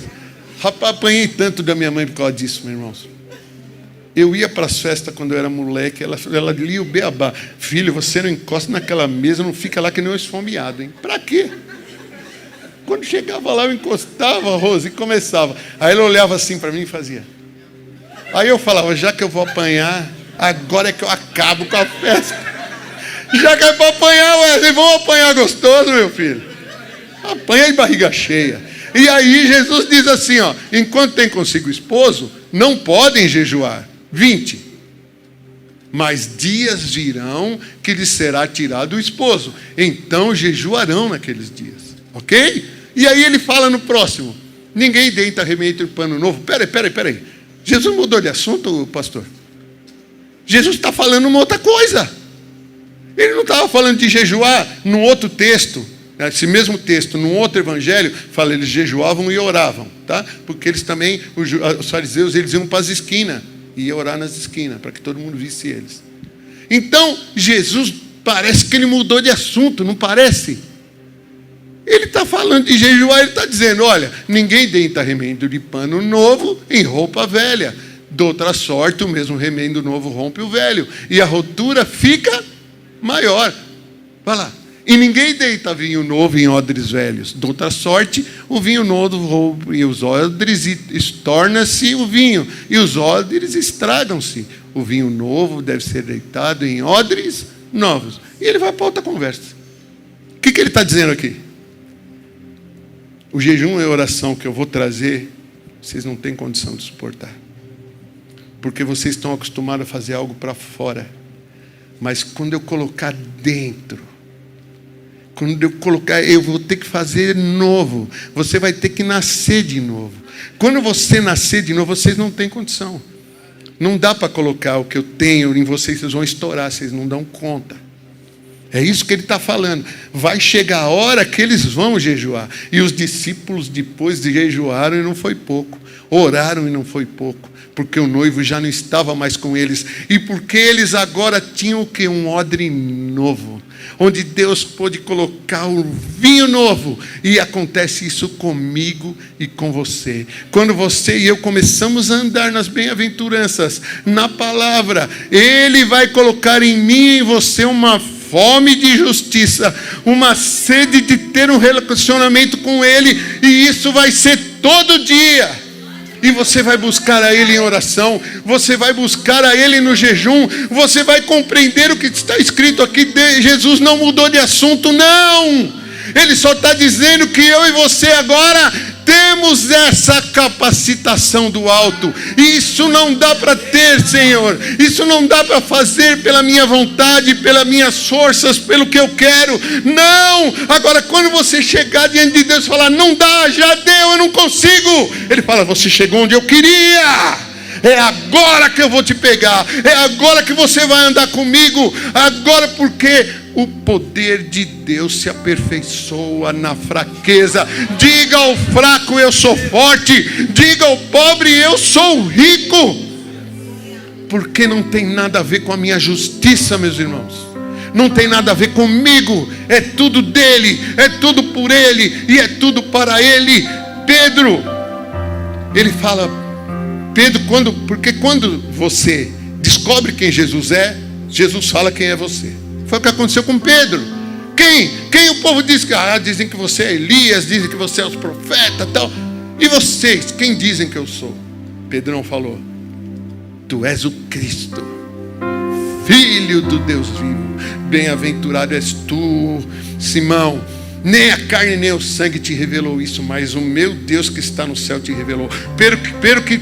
Rapaz, apanhei tanto da minha mãe por causa disso, meus irmãos. Eu ia para as festas quando eu era moleque, ela lia o beabá: filho, você não encosta naquela mesa, não fica lá que nem um esfomeado, hein? Para quê? Quando chegava lá, eu encostava, Rose, e começava. Aí ela olhava assim para mim e fazia. Aí eu falava: já que eu vou apanhar, agora é que eu acabo com a festa. Já que é para apanhar, Wesley, vamos apanhar gostoso, meu filho. Apanha de barriga cheia. E aí Jesus diz assim, ó: enquanto tem consigo o esposo, não podem jejuar. 20. Mas dias virão que lhes será tirado o esposo. Então jejuarão naqueles dias. Ok? E aí ele fala no próximo: ninguém deita remédio em pano novo. Peraí. Jesus mudou de assunto, pastor? Jesus está falando uma outra coisa. Ele não estava falando de jejuar num outro texto. Esse mesmo texto, num outro evangelho, fala, eles jejuavam e oravam, tá? Porque eles também, os fariseus, eles iam para as esquinas, e iam orar nas esquinas, para que todo mundo visse eles. Então, Jesus, parece que ele mudou de assunto, não parece? Ele está falando de jejuar, ele está dizendo, olha, ninguém deita remendo de pano novo em roupa velha. De outra sorte, o mesmo remendo novo rompe o velho, e a rotura fica maior. Vai lá. E ninguém deita vinho novo em odres velhos. De outra sorte, o vinho novo rompe e os odres, e torna-se o vinho, e os odres estragam-se. O vinho novo deve ser deitado em odres novos. E ele vai para outra conversa. O que ele está dizendo aqui? O jejum e a oração que eu vou trazer, vocês não têm condição de suportar. Porque vocês estão acostumados a fazer algo para fora. Mas quando eu colocar dentro, quando eu colocar, eu vou ter que fazer novo. Você vai ter que nascer de novo. Quando você nascer de novo, vocês não têm condição. Não dá para colocar o que eu tenho em vocês, vocês vão estourar, vocês não dão conta. É isso que ele está falando. Vai chegar a hora que eles vão jejuar. E os discípulos depois de jejuaram e não foi pouco. Oraram e não foi pouco. Porque o noivo já não estava mais com eles. E porque eles agora tinham o quê? Um odre novo. Onde Deus pôde colocar o vinho novo. E acontece isso comigo e com você. Quando você e eu começamos a andar nas bem-aventuranças, na palavra, Ele vai colocar em mim e em você uma fome de justiça, uma sede de ter um relacionamento com Ele. E isso vai ser todo dia. E você vai buscar a Ele em oração, você vai buscar a Ele no jejum, você vai compreender o que está escrito aqui. Jesus não mudou de assunto, não. Ele só está dizendo que eu e você agora temos essa capacitação do alto. Isso não dá para ter, Senhor. Isso não dá para fazer pela minha vontade, pelas minhas forças, pelo que eu quero. Não! Agora, quando você chegar diante de Deus e falar, não dá, já deu, eu não consigo. Ele fala, você chegou onde eu queria. É agora que eu vou te pegar. É agora que você vai andar comigo. Agora, porque o poder de Deus se aperfeiçoa na fraqueza. Diga ao fraco, eu sou forte. Diga ao pobre, eu sou rico. Porque não tem nada a ver com a minha justiça, meus irmãos. Não tem nada a ver comigo. É tudo dele, é tudo por ele e é tudo para ele. Pedro, ele fala, Pedro, porque quando você descobre quem Jesus é, Jesus fala quem é você. Foi o que aconteceu com Pedro. Quem o povo diz que dizem que você é Elias, dizem que você é os profetas, tal. E vocês, quem dizem que eu sou? Pedrão falou, tu és o Cristo, Filho do Deus vivo. Bem-aventurado és tu, Simão. Nem a carne nem o sangue te revelou isso, mas o meu Deus que está no céu te revelou. Pero que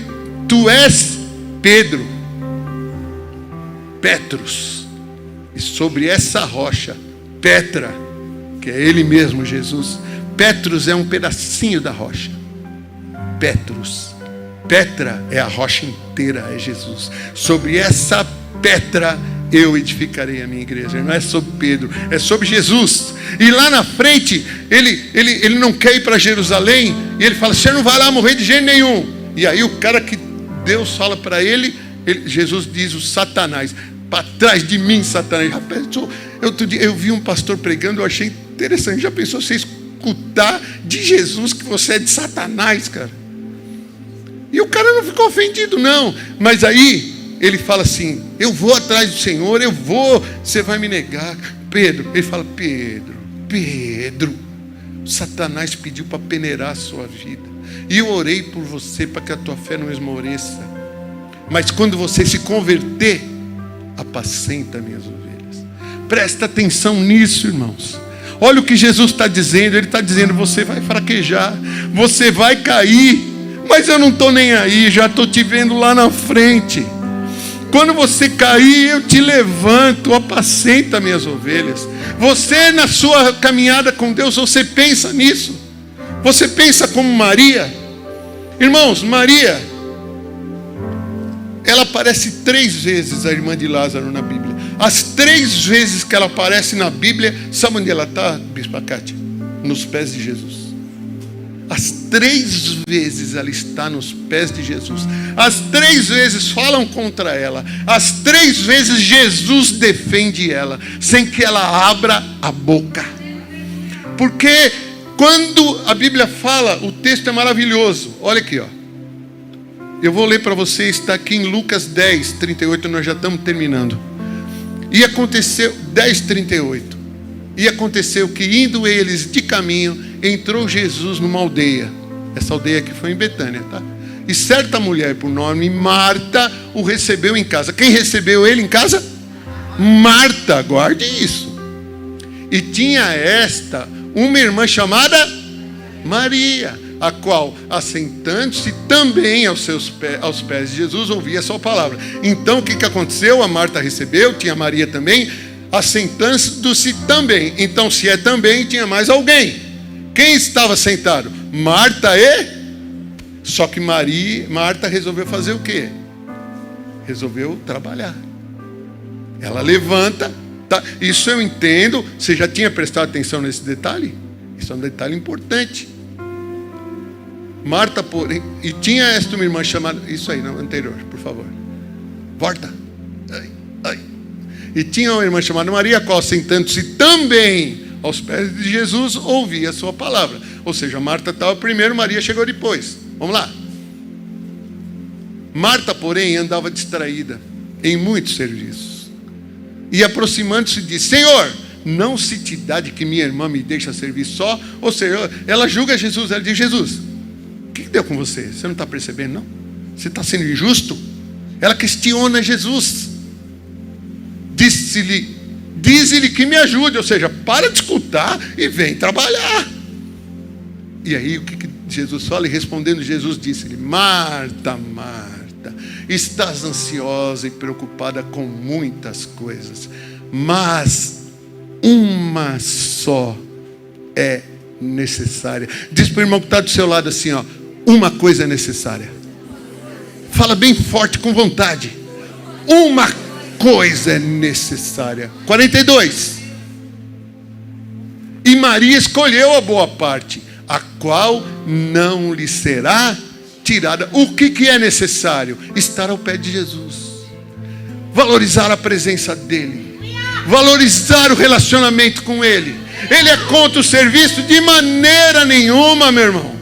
tu és Pedro, Petrus, e sobre essa rocha, Petra, que é Ele mesmo, Jesus. Petrus é um pedacinho da rocha. Petra é a rocha inteira, é Jesus. Sobre essa Petra eu edificarei a minha igreja. Não é sobre Pedro, é sobre Jesus. E lá na frente, ele não quer ir para Jerusalém. E ele fala, você não vai lá morrer de jeito nenhum. E aí o cara que Deus fala para ele, Jesus diz, o Satanás, para trás de mim, Satanás. Outro dia eu vi um pastor pregando, eu achei interessante. Já pensou você escutar de Jesus que você é de Satanás, cara? E o cara não ficou ofendido, não. Mas aí ele fala assim, eu vou atrás do Senhor, eu vou, você vai me negar. Pedro, ele fala, Pedro, Satanás pediu para peneirar a sua vida. E eu orei por você para que a tua fé não esmoreça. Mas quando você se converter, apacenta minhas ovelhas. Presta atenção nisso, irmãos. Olha o que Jesus está dizendo. Ele está dizendo, você vai fraquejar, você vai cair, mas eu não estou nem aí, já estou te vendo lá na frente. Quando você cair, eu te levanto, apacenta minhas ovelhas. Você na sua caminhada com Deus, você pensa nisso? Você pensa como Maria? Irmãos, Maria, ela aparece 3 vezes, a irmã de Lázaro, na Bíblia. As 3 vezes que ela aparece na Bíblia, sabe onde ela está, Bispa Cátia? Nos pés de Jesus. As 3 vezes ela está nos pés de Jesus. As 3 vezes falam contra ela. As 3 vezes Jesus defende ela, sem que ela abra a boca. Porque quando a Bíblia fala, o texto é maravilhoso. Olha aqui, ó. Eu vou ler para vocês, está aqui em Lucas 10, 38, nós já estamos terminando. E aconteceu, 10, 38. E aconteceu que, indo eles de caminho, entrou Jesus numa aldeia. Essa aldeia aqui foi em Betânia, tá? E certa mulher, por nome Marta, o recebeu em casa. Quem recebeu ele em casa? Marta, guarde isso. E tinha esta uma irmã chamada Maria, a qual, assentando-se também aos pés de Jesus, ouvia a sua palavra. Então o que aconteceu? A Marta recebeu, tinha Maria também, assentando-se também. Então, se é também, tinha mais alguém. Quem estava sentado? Marta e... Só que Marta resolveu fazer o quê? Resolveu trabalhar. Ela levanta, tá? Isso eu entendo. Você já tinha prestado atenção nesse detalhe? Isso é um detalhe importante. Marta, porém, e tinha esta uma irmã chamada... Isso aí, não, anterior, por favor. Volta. Ai. E tinha uma irmã chamada Maria, a qual, sentando-se também aos pés de Jesus, ouvia a sua palavra. Ou seja, Marta estava primeiro, Maria chegou depois. Vamos lá. Marta, porém, andava distraída em muitos serviços. E aproximando-se disse: Senhor, não se te dá de que minha irmã me deixa servir só? Ou seja, ela julga Jesus, ela diz: Jesus, o que deu com você? Você não está percebendo, não? Você está sendo injusto? Ela questiona Jesus. Diz-lhe que me ajude, ou seja, para de escutar e vem trabalhar. E aí o que Jesus fala? E respondendo Jesus disse-lhe: Marta, Marta, estás ansiosa e preocupada com muitas coisas, mas uma só é necessária. Diz para o irmão que está do seu lado assim, ó: uma coisa é necessária. Fala bem forte, com vontade. Uma coisa é necessária. 42. E Maria escolheu a boa parte, a qual não lhe será tirada. O que é necessário? Estar ao pé de Jesus, valorizar a presença dele, valorizar o relacionamento com ele. Ele é contra o serviço? De maneira nenhuma, meu irmão.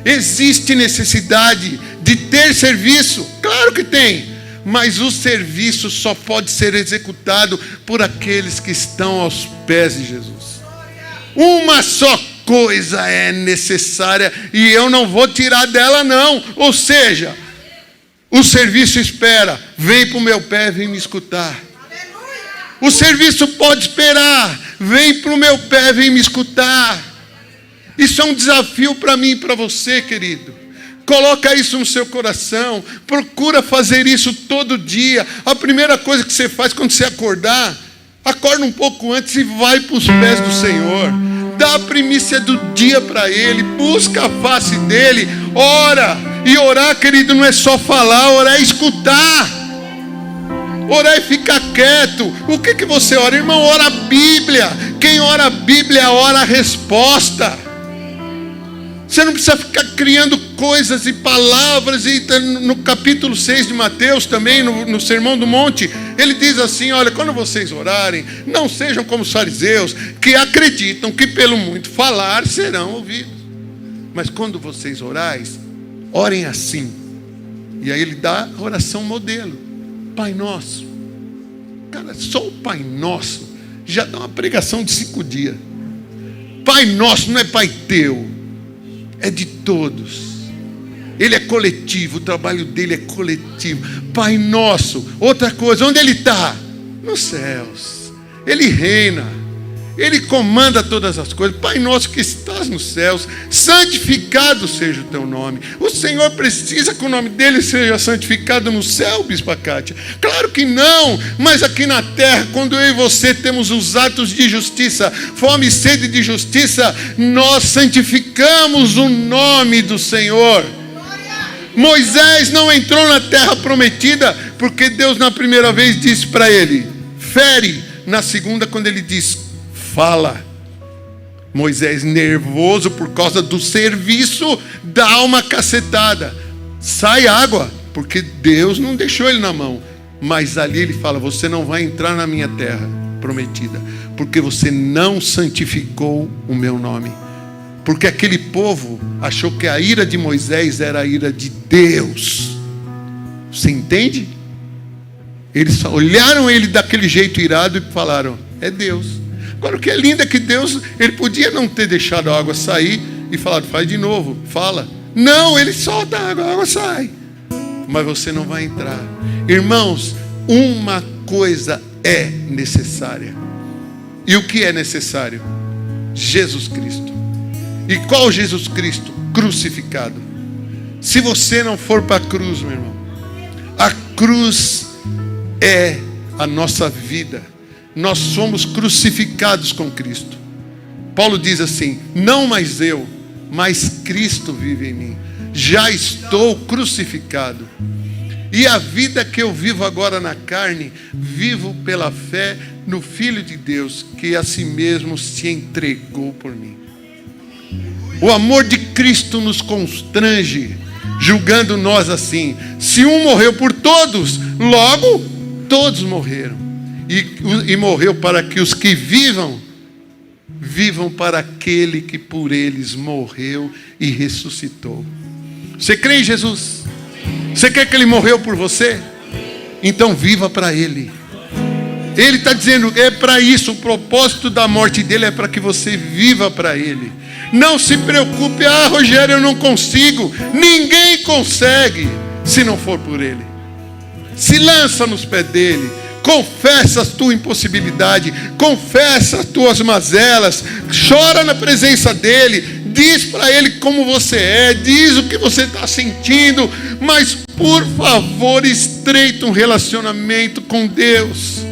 Existe necessidade de ter serviço? Claro que tem. Mas o serviço só pode ser executado por aqueles que estão aos pés de Jesus. Uma só coisa é necessária e eu não vou tirar dela, não. Ou seja, o serviço espera. Vem para o meu pé, vem me escutar. O serviço pode esperar. Vem para o meu pé, vem me escutar. Isso é um desafio para mim e para você, querido. Coloca isso no seu coração. Procura fazer isso todo dia. A primeira coisa que você faz quando você acordar, acorda um pouco antes e vai para os pés do Senhor. Dá a primícia do dia para Ele. Busca a face dEle. Ora. E orar, querido, não é só falar. Orar é escutar. Orar é ficar quieto. O que você ora? Irmão, ora a Bíblia. Quem ora a Bíblia, ora a resposta. Você não precisa ficar criando coisas e palavras. E no capítulo 6 de Mateus também, no Sermão do Monte, ele diz assim: olha, quando vocês orarem, não sejam como os fariseus, que acreditam que pelo muito falar serão ouvidos. Mas quando vocês orais, orem assim. E aí ele dá a oração modelo: Pai Nosso. Cara, só o Pai Nosso já dá uma pregação de 5 dias. Pai Nosso não é Pai teu, é de todos. Ele é coletivo, o trabalho dele é coletivo. Pai Nosso. Outra coisa, onde ele está? Nos céus. Ele reina, ele comanda todas as coisas. Pai Nosso que estás nos céus, santificado seja o teu nome. O Senhor precisa que o nome dele seja santificado no céu, Bispa Cátia? Claro que não. Mas aqui na terra, quando eu e você temos os atos de justiça, fome e sede de justiça, nós santificamos o nome do Senhor. Moisés não entrou na terra prometida porque Deus na primeira vez disse para ele, fere. Na segunda, quando ele diz, fala. Moisés, nervoso por causa do serviço, dá uma cacetada. Sai água, porque Deus não deixou ele na mão. Mas ali ele fala, você não vai entrar na minha terra prometida, porque você não santificou o meu nome. Porque aquele povo achou que a ira de Moisés era a ira de Deus. Você entende? Eles só olharam ele daquele jeito irado e falaram, é Deus. Agora o que é lindo é que Deus, ele podia não ter deixado a água sair e falado, faz de novo, fala. Não, ele solta a água sai. Mas você não vai entrar. Irmãos, uma coisa é necessária. E o que é necessário? Jesus Cristo. E qual Jesus Cristo? Crucificado. Se você não for para a cruz, meu irmão, a cruz é a nossa vida. Nós somos crucificados com Cristo. Paulo diz assim, não mais eu, mas Cristo vive em mim. Já estou crucificado. E a vida que eu vivo agora na carne, vivo pela fé no Filho de Deus, que a si mesmo se entregou por mim. O amor de Cristo nos constrange, julgando nós assim. Se um morreu por todos, logo todos morreram. E morreu para que os que vivam para aquele que por eles morreu e ressuscitou. Você crê em Jesus? Você quer que ele morreu por você? Então viva para ele. Ele está dizendo, é para isso, o propósito da morte dele é para que você viva para ele. Não se preocupe, Rogério, eu não consigo. Ninguém consegue se não for por ele. Se lança nos pés dele. Confessa a tua impossibilidade. Confessa as tuas mazelas. Chora na presença dele. Diz para ele como você é. Diz o que você está sentindo. Mas por favor, estreita um relacionamento com Deus.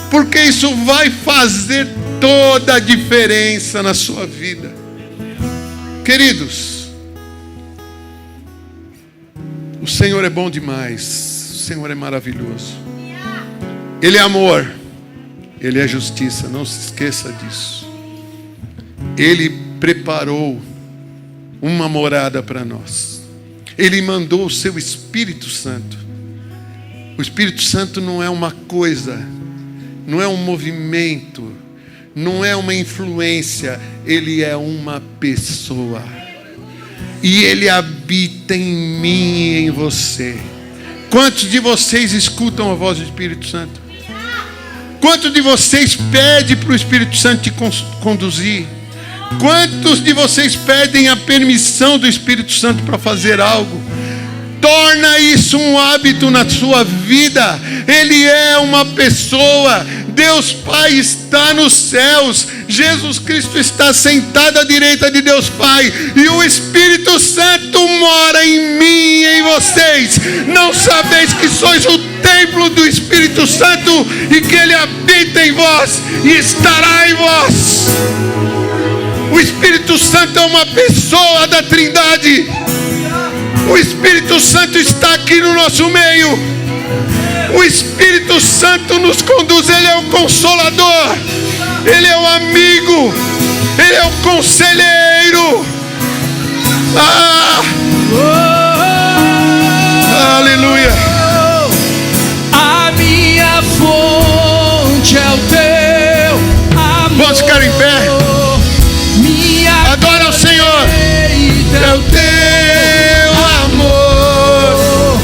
Porque isso vai fazer toda a diferença na sua vida. Queridos, o Senhor é bom demais. O Senhor é maravilhoso. Ele é amor. Ele é justiça. Não se esqueça disso. Ele preparou uma morada para nós. Ele mandou o seu Espírito Santo. O Espírito Santo não é uma coisa, não é um movimento, não é uma influência. Ele é uma pessoa. E ele habita em mim e em você. Quantos de vocês escutam a voz do Espírito Santo? Quantos de vocês pedem para o Espírito Santo te conduzir? Quantos de vocês pedem a permissão do Espírito Santo para fazer algo? Torna isso um hábito na sua vida. Ele é uma pessoa. Deus Pai está nos céus. Jesus Cristo está sentado à direita de Deus Pai. E o Espírito Santo mora em mim e em vocês. Não sabeis que sois o templo do Espírito Santo e que Ele habita em vós e estará em vós. O Espírito Santo é uma pessoa da Trindade. O Espírito Santo está aqui no nosso meio. O Espírito Santo nos conduz. Ele é o Consolador. Ele é o amigo. Ele é o conselheiro. Aleluia. A minha fonte é o teu amor. Vamos ficar em pé. Adora o Senhor. É o teu amor.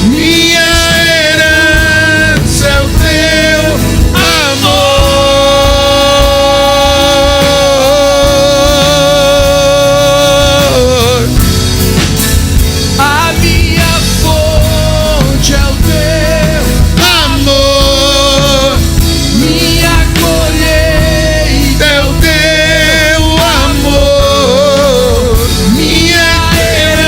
Minha herança é o teu amor. A minha fonte é o teu amor. Minha colheita é o teu amor. Minha herança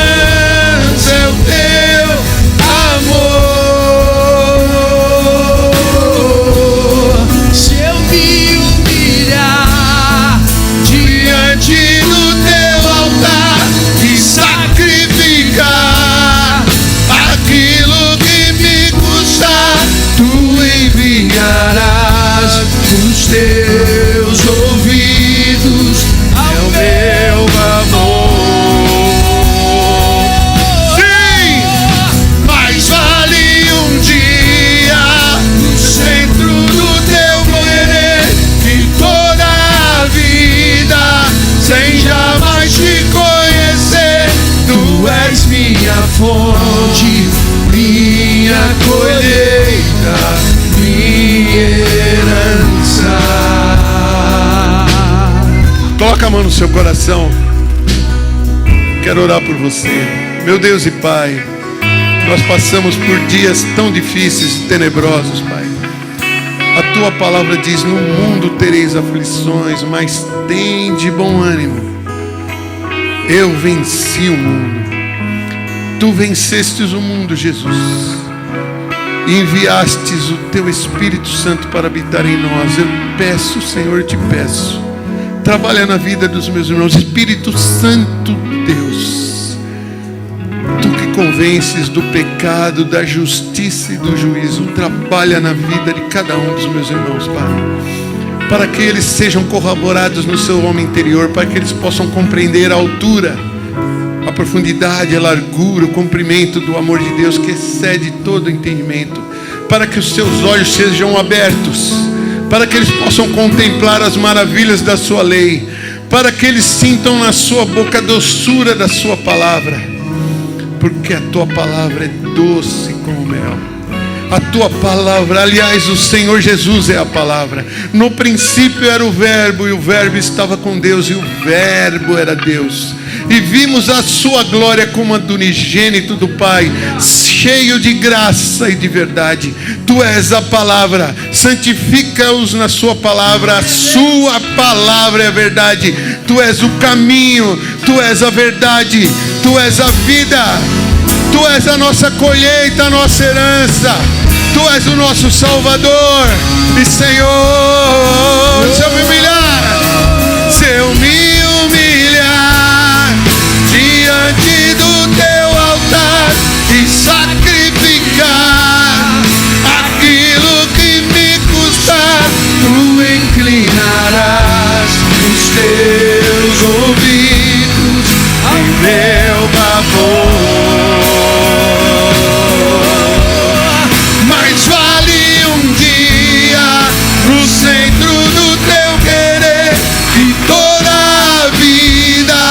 fonte, minha colheita, minha herança. Coloca a mão no seu coração. Quero orar por você. Meu Deus e Pai, nós passamos por dias tão difíceis e tenebrosos, Pai. A Tua palavra diz: no mundo tereis aflições, mas tende bom ânimo. Eu venci o mundo. Tu vencestes o mundo, Jesus. E enviastes o Teu Espírito Santo para habitar em nós. Eu peço, Senhor, te peço, trabalha na vida dos meus irmãos. Espírito Santo de Deus, Tu que convences do pecado, da justiça e do juízo, trabalha na vida de cada um dos meus irmãos, Pai, para que eles sejam corroborados no seu homem interior, para que eles possam compreender a altura, a profundidade, a largura, o comprimento do amor de Deus que excede todo entendimento, para que os seus olhos sejam abertos, para que eles possam contemplar as maravilhas da sua lei, para que eles sintam na sua boca a doçura da sua palavra, porque a tua palavra é doce como mel. A tua palavra, aliás, o Senhor Jesus é a palavra. No princípio era o verbo, e o verbo estava com Deus, e o verbo era Deus. E vimos a sua glória como a do unigênito do Pai, cheio de graça e de verdade. Tu és a palavra, santifica-os na sua palavra. A sua palavra é a verdade. Tu és o caminho, tu és a verdade, tu és a vida. Tu és a nossa colheita, a nossa herança. Tu és o nosso Salvador e Senhor. Se eu me humilhar, se eu me humilhar diante do teu altar e sacrificar aquilo que me custar, tu inclinarás os teus ouvidos em meu favor. Mais vale um dia no centro do teu querer que toda a vida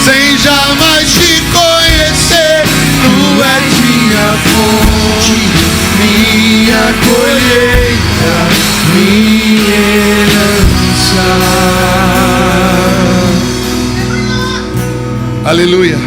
sem jamais te conhecer. Tu és minha fonte, minha colheita, minha herança. Aleluia.